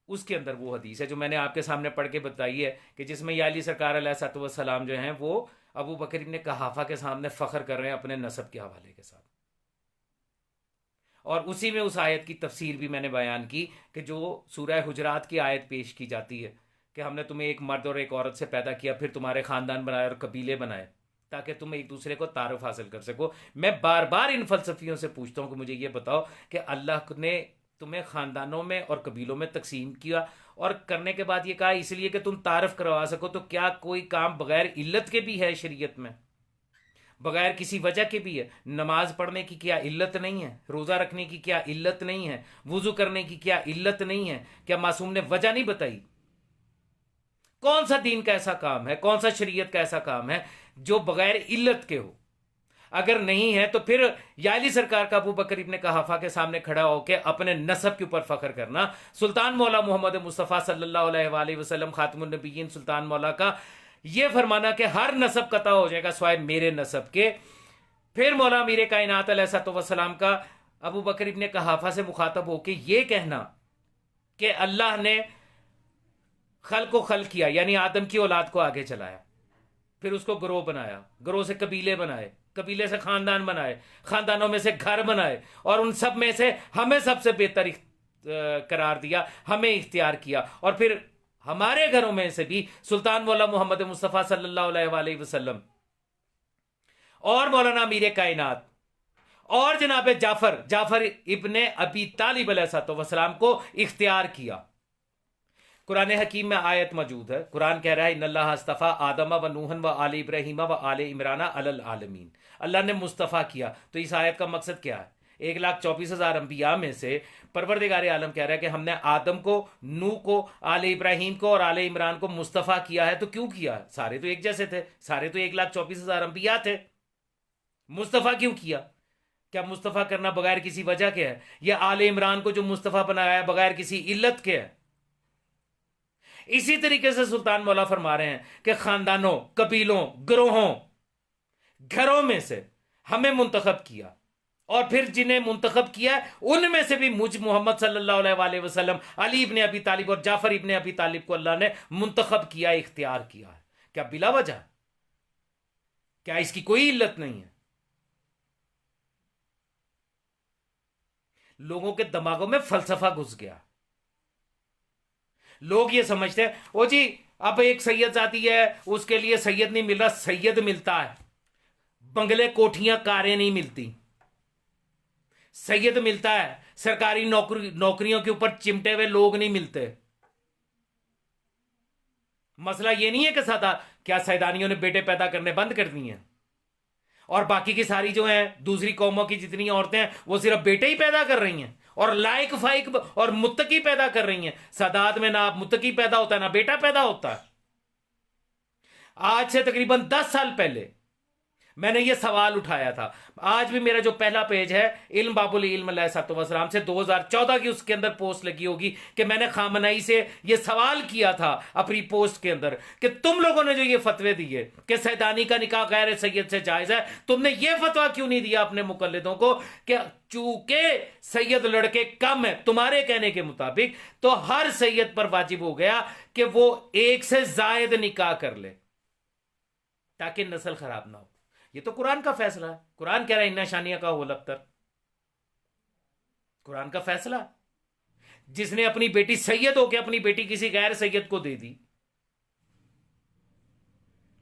उसके अंदर वो हदीस है जो मैंने आपके सामने पढ़ के बताई है, कि जिसमें या अली सरकार अलैहिस्सलाम जो हैं वो अबू बकर इब्न कहाफा के सामने फख्र कर रहे हैं अपने नसब के हवाले के साथ। और उसी में उस आयत की तफसीर भी मैंने बयान की कि जो सूरह हुजरात की आयत पेश की जाती है कि हमने तुम्हें एक मर्द और एक औरत से पैदा किया, फिर तुम्हारे ख़ानदान बनाए और कबीले बनाए ताकि तुम एक दूसरे को तारुफ हासिल कर सको। मैं बार बार इन फलसफियों से पूछता हूँ कि मुझे ये बताओ कि अल्लाह ने तुम्हें ख़ानदानों में और कबीलों में तकसीम किया, और करने के बाद ये कहा इसलिए कि तुम तारफ़ करवा सको, तो क्या कोई काम बग़ैर इल्लत के भी है शरीयत में, बगैर किसी वजह के भी है? नमाज पढ़ने की क्या इल्लत नहीं है? रोज़ा रखने की क्या इल्लत नहीं है? वुज़ू करने की क्या इल्लत नहीं है? क्या मासूम ने वजह नहीं बताई? कौन सा दीन का ऐसा काम है, कौन सा शरीयत का ऐसा काम है जो बगैर इल्लत के हो? अगर नहीं है तो फिर याली सरकार का अबू बकर इब्ने कहाफा के सामने खड़ा होकर अपने नसब के ऊपर फख्र करना, सुल्तान मौला मोहम्मद मुस्तफ़ा सल्लल्लाहु अलैहि वसल्लम खातिमुन नबिय्यीन सुल्तान मौला का ये फरमाना कि हर नसब कता हो जाएगा स्वाय मेरे नसब के। फिर मौला मीर कायनात अलैहिस्सलाम का अबू बकर इब्ने कहाफा से मुखातब होकर ये कहना कि अल्लाह ने खल को खल किया, यानी आदम की औलाद को आगे चलाया, फिर उसको ग्रोह बनाया, ग्रोह से कबीले बनाए, कबीले से खानदान बनाए, खानदानों में से घर बनाए, और उन सब में से हमें सबसे बेहतर करार दिया, हमें इख्तियार किया। और फिर हमारे घरों में से भी सुल्तान मौला मोहम्मद मुस्तफ़ा सल्लल्लाहु अलैहि वसल्लम और मौलाना मीर कायनात और जनाब जाफर इब्ने अबी तालिब अलैहिस्सलाम को इख्तियार किया। कुरान हकीम में आयत मौजूद है, कुरान कह रहा है इन्नल्लाह अस्तफ़ा आदम व नूहन व आले इब्राहीम व आले इमराना अलल आलमीन। अल्लाह ने मुस्तफ़ा किया, तो इस आयत का मकसद क्या है? 1,24,000 अंबिया में से परवरदिगार आलम कह रहा है कि हमने आदम को, नूह को, आले इब्राहीम को और आले इमरान को मुस्तफ़ा किया है। तो क्यों किया? सारे तो एक जैसे थे, सारे तो 1,24,000 अंबिया थे, मुस्तफ़ा क्यों किया? क्या मुस्तफ़ा करना बगैर किसी वजह के है? या आले इमरान को जो मुस्तफ़ा बनाया है बगैर किसी इल्लत के है? इसी तरीके से सुल्तान मौला फरमा रहे हैं कि खानदानों, कबीलों, ग्रोहों, घरों में से हमें मुंतखब किया, और फिर जिन्हें मुंतखब किया उनमें से भी मुझ मोहम्मद सल्लल्लाहु अलैहि वसल्लम, अली इब्ने अबी तालिब और जाफर इब्ने अबी तालिब को अल्लाह ने मुंतखब किया, इख्तियार किया है। क्या बिला वजह? क्या इसकी कोई इल्लत नहीं है? लोगों के दिमागों में फलसफा घुस गया। लोग ये समझते हैं ओ जी अब एक सैयद आती है, उसके लिए सैयद नहीं मिल रहा, सैयद मिलता है, बंगले, कोठियां, कारें नहीं मिलती, सैयद मिलता है, सरकारी नौकरियों के ऊपर चिमटे हुए लोग नहीं मिलते। मसला ये नहीं है कि क्या सैदानियों ने बेटे पैदा करने बंद कर दिए हैं, और बाकी की सारी जो हैं दूसरी कौमों की जितनी औरतें हैं वो सिर्फ बेटे ही पैदा कर रही हैं और लायक फाइक और मुत्तकी पैदा कर रही हैं। सादात में ना मुत्तकी पैदा होता है ना बेटा पैदा होता है। आज से तकरीबन 10 साल पहले मैंने ये सवाल उठाया था। आज भी मेरा जो पहला पेज है इल्म बाबुल इल्म अलैहिस्सलाम से 2014 की, उसके अंदर पोस्ट लगी होगी कि मैंने खामनई से ये सवाल किया था अपनी पोस्ट के अंदर कि तुम लोगों ने जो ये फतवे दिए कि सैदानी का निकाह गैर सैयद से जायज है, तुमने ये फतवा क्यों नहीं दिया अपने मुकल्लिदों को कि चूंकि सैयद लड़के कम है तुम्हारे कहने के मुताबिक, तो हर सैयद पर वाजिब हो गया कि वो एक से जायद निकाह कर ले ताकि नस्ल खराब ना हो। ये तो कुरान का फैसला है। कुरान कह रहा है इन्ना शानिया का होल अब्तर। कुरान का फैसला। जिसने अपनी बेटी सैयद होकर अपनी बेटी किसी गैर सैयद को दे दी,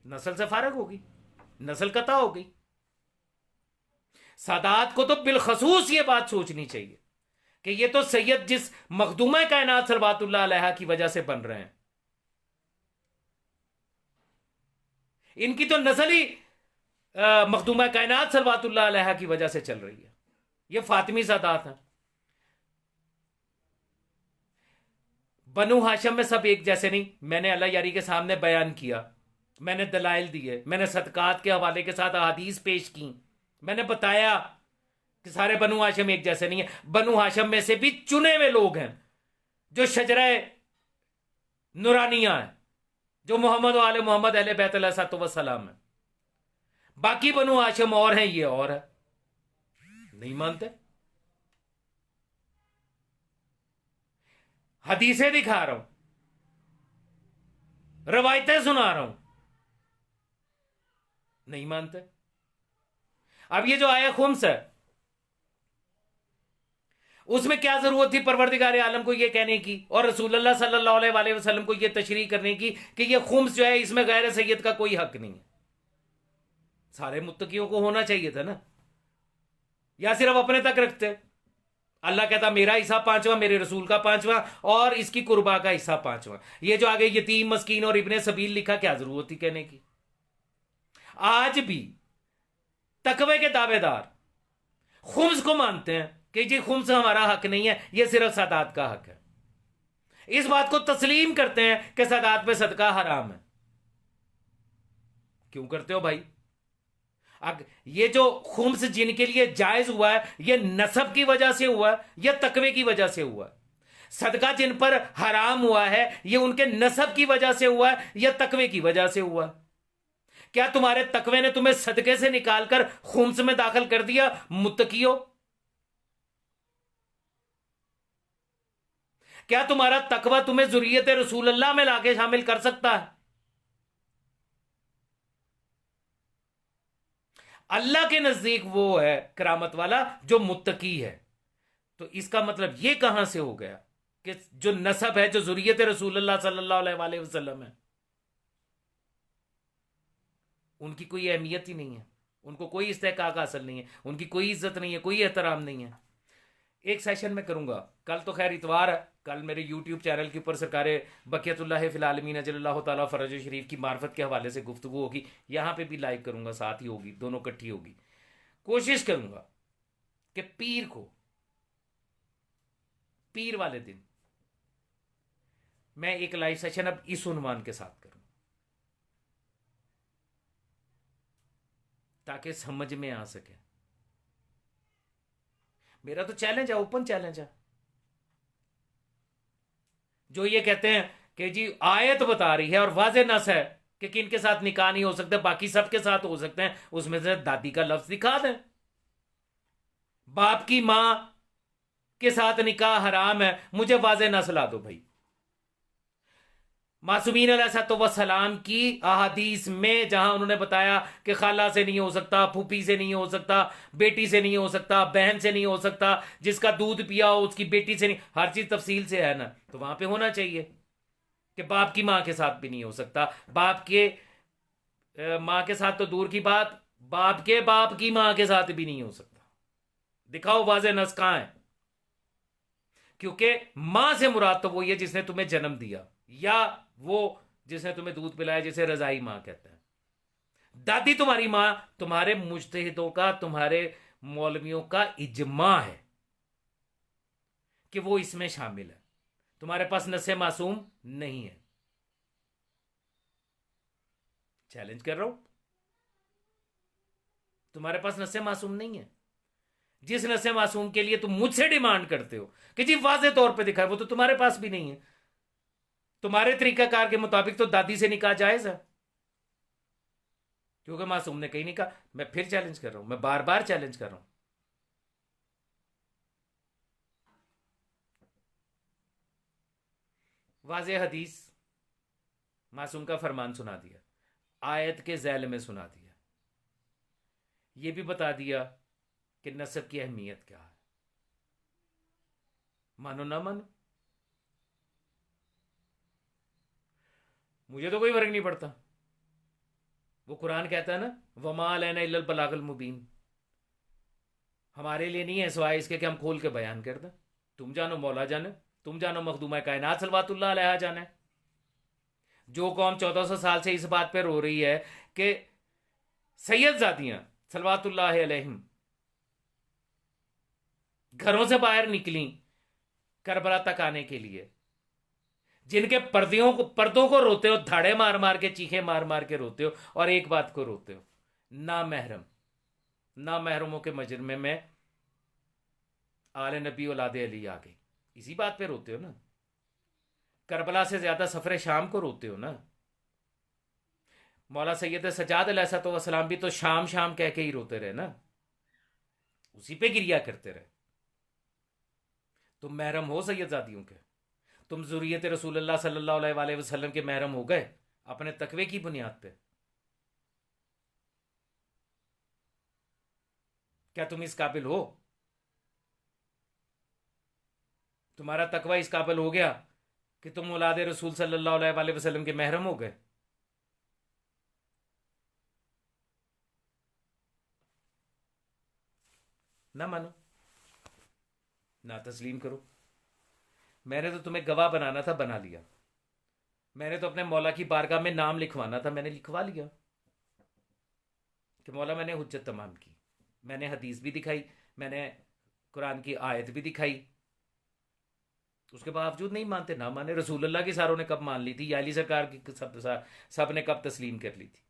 नस्ल से फारग होगी, नस्ल कता हो गई। सादात को तो बिलखसूस ये बात सोचनी चाहिए कि ये तो सैयद जिस मखदूमा कायनात सलवातुल्लाह अलैहा की वजह से बन रहे हैं, इनकी तो नस्ल ही मखदूमा कायनात सलवातुल्लाह अलैहा की वजह से चल रही है। ये फातिमी सादात है। बनु हाशिम में सब एक जैसे नहीं। मैंने अल्लाह यारी के सामने बयान किया, मैंने दलाइल दिए, मैंने सदकात के हवाले के साथ अहादीस पेश की, मैंने बताया कि सारे बनु हाशिम एक जैसे नहीं है। बनु हाशिम में से भी चुने हुए लोग हैं जो शजरा नूरानिया है, जो मोहम्मद आले मोहम्मद अहले बैत अलैहिस्सलाम है। बाकी बनु हाशिम और हैं, ये और है, नहीं मानते। हदीसें दिखा रहा हूं, रवायतें सुना रहा हूं, नहीं मानते। अब ये जो आया खुम्स है, उसमें क्या जरूरत थी परवरदिगार आलम को ये कहने की और रसूलुल्लाह सल्लल्लाहु अलैहि वसल्लम को ये तशरीह करने की कि ये खुम्स जो है इसमें गैर सैयद का कोई हक नहीं है। सारे मुत्तकियों को होना चाहिए था ना, या सिर्फ अपने तक रखते। अल्लाह कहता मेरा हिस्सा 5वां, मेरे रसूल का 5वां और इसकी कुर्बा का हिस्सा 5वां। ये जो आगे यतीम, मस्कीन और इब्ने सबील लिखा, क्या जरूरत थी कहने की। आज भी तकवे के दावेदार खुम्स को मानते हैं कि जी खुम्स हमारा हक नहीं है, यह सिर्फ सादात का हक है। इस बात को तस्लीम करते हैं कि सादात पे सदका हराम है। क्यों करते हो भाई? ये जो खुम्स जिनके लिए जायज हुआ है, यह नसब की वजह से हुआ है या तकवे की वजह से हुआ है? सदका जिन पर हराम हुआ है, यह उनके नसब की वजह से हुआ है या तकवे की वजह से हुआ है? क्या तुम्हारे तकवे ने तुम्हें सदके से निकालकर खुम्स में दाखिल कर दिया मुत्तकियो? क्या तुम्हारा तकवा तुम्हें जुर्रियत रसूलुल्लाह में लाके शामिल कर सकता है? अल्लाह के नजदीक वो है करामत वाला जो मुत्तकी है। तो इसका मतलब ये कहां से हो गया कि जो नसब है, जो जुर्रियत रसूलुल्लाह सल्लल्लाहु अलैहि वसल्लम है, उनकी कोई अहमियत ही नहीं है, उनको कोई इस्तेहकाक हासिल नहीं है, उनकी कोई इज्जत नहीं है, कोई एहतराम नहीं है। एक सेशन में करूंगा, कल तो खैर इतवार है, कल मेरे यूट्यूब चैनल के ऊपर सरकार बक़ियतुल्लाह फ़िल आलमीन अजल्लल्लाहु ताला फ़रज शरीफ की मार्फत के हवाले से गुफ्तगू होगी। यहाँ पे भी लाइव करूंगा, साथ ही होगी, दोनों इकट्ठी होगी। कोशिश करूंगा कि पीर को, पीर वाले दिन मैं एक लाइव सेशन अब इस उन्वान के साथ करूं ताकि समझ में आ सके। मेरा तो चैलेंज है, ओपन चैलेंज है। जो ये कहते हैं कि जी आयत बता रही है और वाज़ेह नस है कि किन के साथ निकाह नहीं हो सकते, बाकी सबके साथ हो सकते हैं, उसमें से दादी का लफ्ज दिखा दें। बाप की मां के साथ निकाह हराम है, मुझे वाज़ेह नस ला दो भाई। मासूमीन अलैहिस्सलाम की अहादीस में जहां उन्होंने बताया कि खाला से नहीं हो सकता, फूफी से नहीं हो सकता, बेटी से नहीं हो सकता, बहन से नहीं हो सकता, जिसका दूध पिया हो उसकी बेटी से नहीं, हर चीज तफसील से है ना, तो वहां पे होना चाहिए कि बाप की मां के साथ भी नहीं हो सकता, बाप के मां के साथ तो दूर की बात, बाप की मां के साथ भी नहीं हो सकता। दिखाओ वाज़ेह नस कहां है? क्योंकि मां से मुराद तो वही है जिसने तुम्हें जन्म दिया, या वो जिसने तुम्हें दूध पिलाया, जिसे रजाई मां कहते हैं। दादी तुम्हारी मां तुम्हारे मुजतहिदों का, तुम्हारे मौलवियों का इजमा है कि वो इसमें शामिल है। तुम्हारे पास नसे मासूम नहीं है। चैलेंज कर रहा हूं, तुम्हारे पास नसे मासूम नहीं है। जिस नसे मासूम के लिए तुम मुझसे डिमांड करते हो कि जी वाज़ेह तौर पे दिखाए, वो तो तुम्हारे पास भी नहीं है। तुम्हारे तरीकाकार के मुताबिक तो दादी से निकाह जायज है, क्योंकि मासूम ने कहीं नहीं कहा। मैं फिर चैलेंज कर रहा हूं, मैं बार बार चैलेंज कर रहा हूं। वाज़ेह हदीस, मासूम का फरमान सुना दिया, आयत के झैल में सुना दिया, ये भी बता दिया कि नसब की अहमियत क्या है। मानो ना मानो, मुझे तो कोई फर्क नहीं पड़ता। वो कुरान कहता है ना, वमा अलैना इल्लल बलागुल मुबीन, हमारे लिए नहीं है सिवाय इसके कि हम खोल के बयान कर दें। तुम जानो मौला जाने, तुम जानो मखदूमा कायनात सलवातुल्लाह अलैहा जाने। जो कौम 1400 साल से इस बात पर रो रही है कि सैयदजादियां सलवातुल्लाह अलैहिम घरों से बाहर निकली करबला तक आने के लिए, जिनके पर्दों को रोते हो, धाड़े मार मार के, चीखे मार मार के रोते हो, और एक बात को रोते हो, ना महरमों के मजरमे में आले नबी औलाद अली आ गई, इसी बात पे रोते हो ना। करबला से ज्यादा सफर शाम को रोते हो ना। मौला सैयद सजाद अलैहिस्सलाम भी तो शाम शाम कह के ही रोते रहे ना, उसी पे गिरिया करते रहे। तुम महरम हो सैयदजादियों के, तुम ज़ुर्रियत रसूलुल्लाह सल्लल्लाहु अलैहि वसल्लम के महरम हो गए अपने तकवे की बुनियाद पे। क्या तुम इस काबिल हो? तुम्हारा तकवा इस काबिल हो गया कि तुम औलाद रसूल सल्लल्लाहु अलैहि वसल्लम के महरम हो गए? ना मानो, ना तस्लीम करो। मैंने तो तुम्हें गवाह बनाना था, बना लिया। मैंने तो अपने मौला की बारगाह में नाम लिखवाना था, मैंने लिखवा लिया कि मौला मैंने हुज्जत तमाम की, मैंने हदीस भी दिखाई, मैंने कुरान की आयत भी दिखाई। उसके बावजूद नहीं मानते, ना माने। रसूलुल्लाह की सारों ने कब मान ली थी, या अली सरकार की सब ने कब तस्लीम कर ली थी?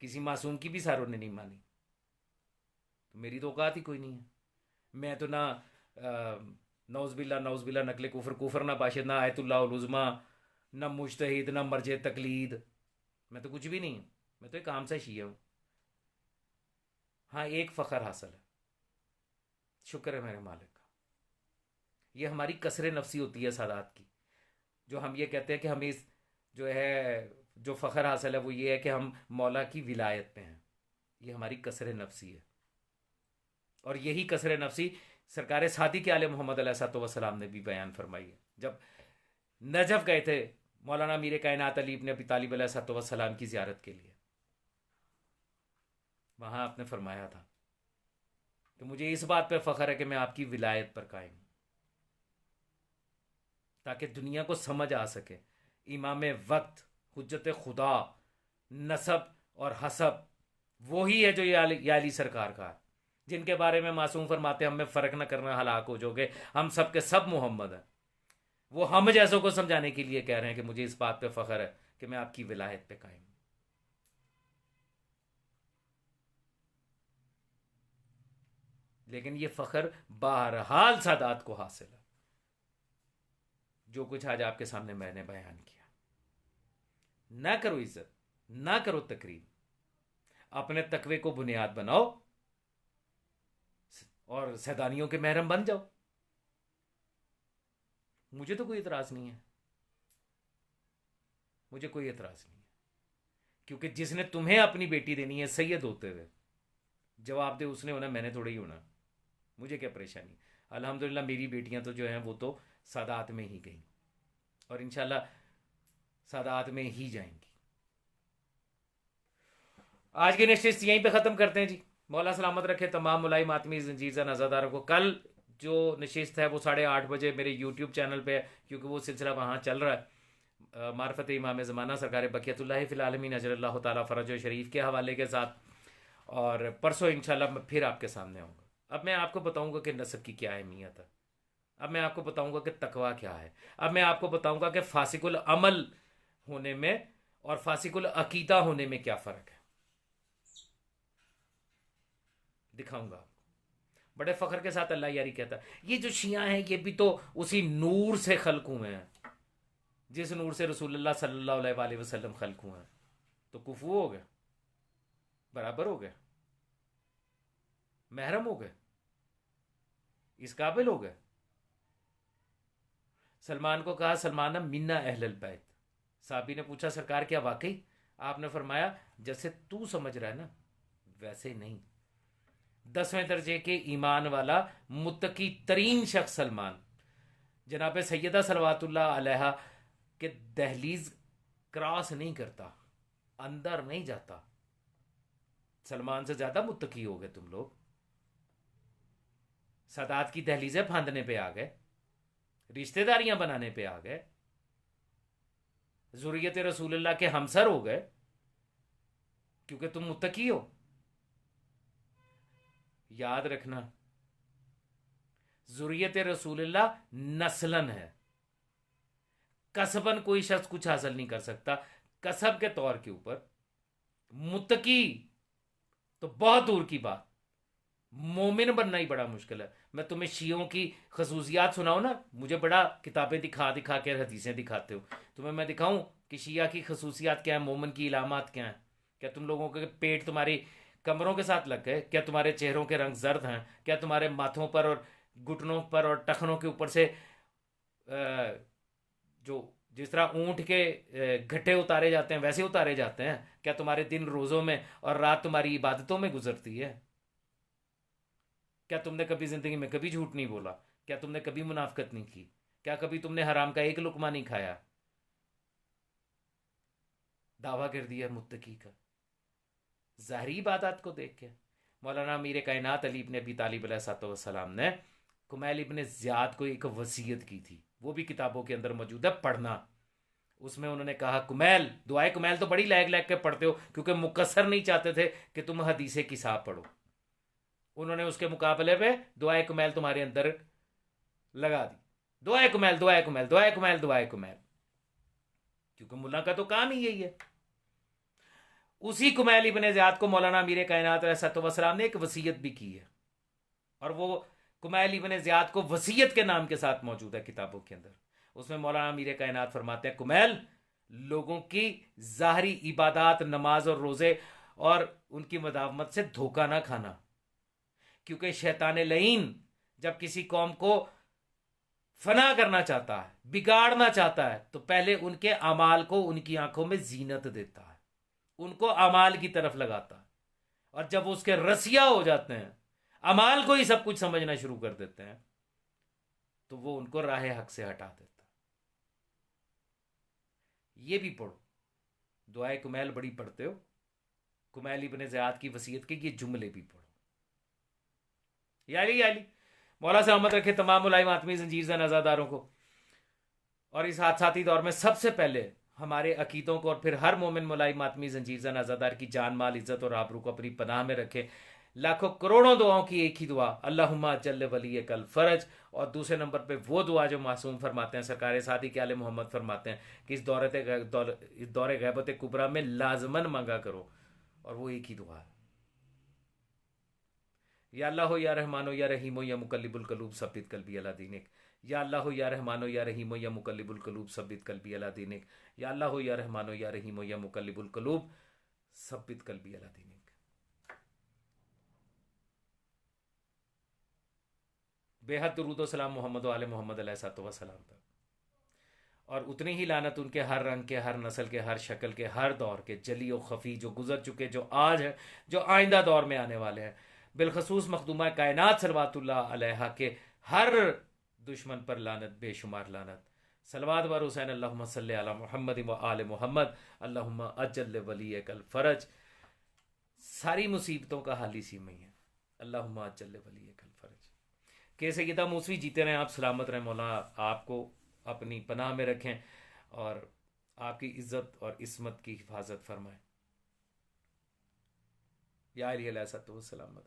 किसी मासूम की भी सारों ने नहीं मानी। तो मेरी तो औकात ही कोई नहीं है। मैं तो ना नौज़बिल्ला नकले कुफर, कुफर ना बाशिद, ना आयतुल्लाह उल उज़्मा, ना मुज्तहिद, ना मर्जे तकलीद। मैं तो कुछ भी नहीं हूँ, मैं तो एक आम सा शिया हूँ। हाँ, एक फ़ख्र हासिल है, शुक्र है मेरे मालिक का। ये हमारी कसर नफसी होती है सादात की, जो हम ये कहते हैं कि हमें जो है, जो फ़ख्र हासिल है वो ये है कि हम मौला की विलायत पे हैं। ये हमारी कसर नफसी है, और यही कसर नफसी सरकार सादी के आले मोहम्मद अलैहिस्सलाम ने भी बयान फरमाई है। जब नजफ गए थे मौलाना मीर कायनात अली इब्न अबी तालिब अलैहिस्सलाम की ज़ियारत के लिए, वहाँ आपने फरमाया था कि मुझे इस बात पर फ़ख्र है कि मैं आपकी विलायत पर कायम हूँ, ताकि दुनिया को समझ आ सके इमाम वक्त, हुज्जत खुदा, नसब और हसब वही है जो ये अली सरकार का है, जिनके बारे में मासूम फरमाते हम में फ़र्क न करना हलाक हो जाओगे, हम सब के सब मोहम्मद हैं। वो हम जैसों को समझाने के लिए कह रहे हैं कि मुझे इस बात पे फ़ख्र है कि मैं आपकी विलायत पे कायम हूं। लेकिन ये फ़ख्र बहरहाल सादात को हासिल है, जो कुछ आज आपके सामने मैंने बयान किया। ना करो इज्जत, ना करो तकरीम, अपने तकवे को बुनियाद बनाओ और सैदानियों के महरम बन जाओ। मुझे तो कोई एतराज नहीं है, मुझे कोई एतराज नहीं है, क्योंकि जिसने तुम्हें अपनी बेटी देनी है सैयद होते हुए, जवाब दे उसने होना, मैंने थोड़ा ही होना। मुझे क्या परेशानी। अल्हम्दुलिल्लाह मेरी बेटियां तो जो हैं वो तो सादात में ही गई और इंशाल्लाह सादात में ही जाएंगी। आज की नशिस्त यहीं पे ख़त्म करते हैं जी। मौला सलामत रखे तमाम मुलाई मातमी जंजीर नज़ादारों को। कल जो नशिस्त है वो 8:30 बजे मेरे यूट्यूब चैनल पे है, क्योंकि वो सिलसिला वहाँ चल रहा है मार्फत इमाम ज़माना सरकार बकियतुल्लाह फ़िल आलमीन अजरल्लाहु ताला फ़रज शरीफ के हवाले के साथ। और परसों इंशाल्लाह मैं फिर आपके सामने आऊँगा। अब मैं आपको बताऊँगा कि नसब की क्या अहमियत है, अब मैं आपको बताऊँगा कि तकवा क्या है, अब मैं आपको बताऊँगा कि फासिकुल अमल होने में और फासिकुल अकीदा होने में क्या फ़र्क है, दिखाऊंगा। बड़े फख्र के साथ अल्लाह यारी कहता है, ये जो शिया हैं ये भी तो उसी नूर से खल्क हुए हैं जिस नूर से रसूलुल्लाह सल्लल्लाहु अलैहि वसल्लम खल्क हुए हैं। तो कुफू हो गए, बराबर हो गए, महरम हो गए, इस काबिल हो गए। सलमान को कहा, सलमान मिन्ना अहलल बैत। साहबी ने पूछा, सरकार क्या वाकई? आपने फरमाया, जैसे तू समझ रहा है ना वैसे नहीं। 10वें दर्जे के ईमान वाला मुत्तकी तरीन शख्स सलमान, जनाब सैयदा सलवातुल्लाह अलैहा के दहलीज क्रॉस नहीं करता, अंदर नहीं जाता। सलमान से ज्यादा मुत्तकी हो गए तुम लोग। सादात की दहलीजें फांदने पे आ गए, रिश्तेदारियां बनाने पे आ गए, जुर्रियत रसूलुल्लाह के हमसर हो गए, क्योंकि तुम मुत्तकी हो। याद रखना, जुर्रियत रसूलुल्लाह नस्लन है, कसबन कोई शख्स कुछ हासिल नहीं कर सकता कसब के तौर के ऊपर। मुत्तकी तो बहुत दूर की बात, मोमिन बनना ही बड़ा मुश्किल है। मैं तुम्हें शियों की खसूसियात सुनाऊं ना, मुझे बड़ा किताबें दिखा दिखा के हदीसें दिखाते हो। तुम्हें मैं दिखाऊं कि शिया की खसूसियात क्या है, मोमिन की इलामात क्या है? क्या तुम लोगों के पेट तुम्हारी कमरों के साथ लग गए? क्या तुम्हारे चेहरों के रंग जर्द हैं? क्या तुम्हारे माथों पर और घुटनों पर और टखनों के ऊपर से जो जिस तरह ऊंट के घट्टे उतारे जाते हैं वैसे उतारे जाते हैं? क्या तुम्हारे दिन रोज़ों में और रात तुम्हारी इबादतों में गुजरती है? क्या तुमने कभी ज़िंदगी में कभी झूठ नहीं बोला? क्या तुमने कभी मुनाफकत नहीं की? क्या कभी तुमने हराम का एक लुकमा नहीं खाया? दावा कर दिया मुत्तकी का ज़ाहरी इबादत को देख के। मौलाना मीर कायनात अली इब्न अबी तालिब अलैहिस्सलाम ने कुमैल इब्न ज़ियाद को एक वसीयत की थी, वो भी किताबों के अंदर मौजूद है, पढ़ना। उसमें उन्होंने कहा, कुमैल, दुआए कुमैल तो बड़ी लैग लैग के पढ़ते हो, क्योंकि मुकस्सर नहीं चाहते थे कि तुम हदीसे किसाब पढ़ो। उन्होंने उसके मुकाबले पे दुआए कुमैल तुम्हारे अंदर लगा दी, दुआए कुमैल, दुआए कुमैल, दुआए कुमैल, दुआए कुमैल, क्योंकि मुल्ला का तो काम ही यही है। उसी कुमैल इब्न ज़ियाद को मौलाना मीर कायनात अलैहिस्सलाम ने एक वसीयत भी की है, और वो कुमैल इब्न ज़ियाद को वसीयत के नाम के साथ मौजूद है किताबों के अंदर। उसमें मौलाना मीर कायनात फरमाते हैं, कुमैल, लोगों की ज़ाहरी इबादत, नमाज और रोज़े और उनकी मदावमत से धोखा ना खाना, क्योंकि शैतान लईन जब किसी कौम को फना करना चाहता है, बिगाड़ना चाहता है, तो पहले उनके अमाल को उनकी आंखों में जीनत देता है, उनको अमाल की तरफ लगाता है, और जब उसके रसिया हो जाते हैं, अमाल को ही सब कुछ समझना शुरू कर देते हैं, तो वो उनको राह हक से हटा देता है। ये भी पढ़ो, दुआए कुमैल बड़ी पढ़ते हो, कुमैल इब्न ज़ियाद की वसीयत के ये जुमले भी पढ़ो। याली याली मौला सलामत रखे तमाम मुलाइम आत्मी जंजीर नज़ादारों को। और इस हादसाती दौर में सबसे पहले हमारे अकीदों को और फिर हर मोमिन मुलाइम आत्मी जंजीर नज़ादार की जान माल इज़्ज़त और आबरू को अपनी पनाह में रखे। लाखों करोड़ों दुआओं की एक ही दुआ, अल्लाहुम्मा जल्ल वली कल फ़रज। और दूसरे नंबर पे वो दुआ जो मासूम फरमाते हैं, सरकार सादी के आले मोहम्मद फरमाते हैं कि इस दौरे गैबत कुबरा में लाजमन मांगा करो, और वो एक ही दुआ है, या अल्लाह हो या रहमान हो या रहीम हो या मुकल्लिबुल कलूब सब्बित कल्बी अला दीनिक। या अल्लाह या रहमानो या रहीमो या मुकल्लिबुल कलूब सब्बित कल्बी अला दीनिक। या अल्लाह या रहमानो या रहीमो या मुकल्लिबुल कलूब सब्बित कल्बी अला दीनिक। बेहद दुरूद व सलाम मोहम्मद व आले मोहम्मद अलैहिस्सलाम पर। और उतनी ही लानत उनके हर रंग के, हर नस्ल के, हर शक्ल के, हर दौर के, जली और खफी, जो गुजर चुके, जो आज है, जो आइंदा दौर में आने वाले हैं। बिलखसूस मखदूमा कायनात सलवातुल्लाह अलैहा के हर दुश्मन पर लानत, बेशुमार लानत। सलवात वर हुसैन अल्लाहुम्मा सल्ली अला मुहम्मद व आले मोहम्मद अल्लाहुम्मा अज्जल वलीकल फरज। सारी मुसीबतों का हाल इसी में है। अल्लाहुम्मा अज्जल वलीकल फरज। के सैयदा मूसवी जीते रहें, आप सलामत रहें, मौला आपको अपनी पनाह में रखें और आपकी इज्जत और इस्मत की हिफाजत फरमाएं। या अलैहिस्सलाम।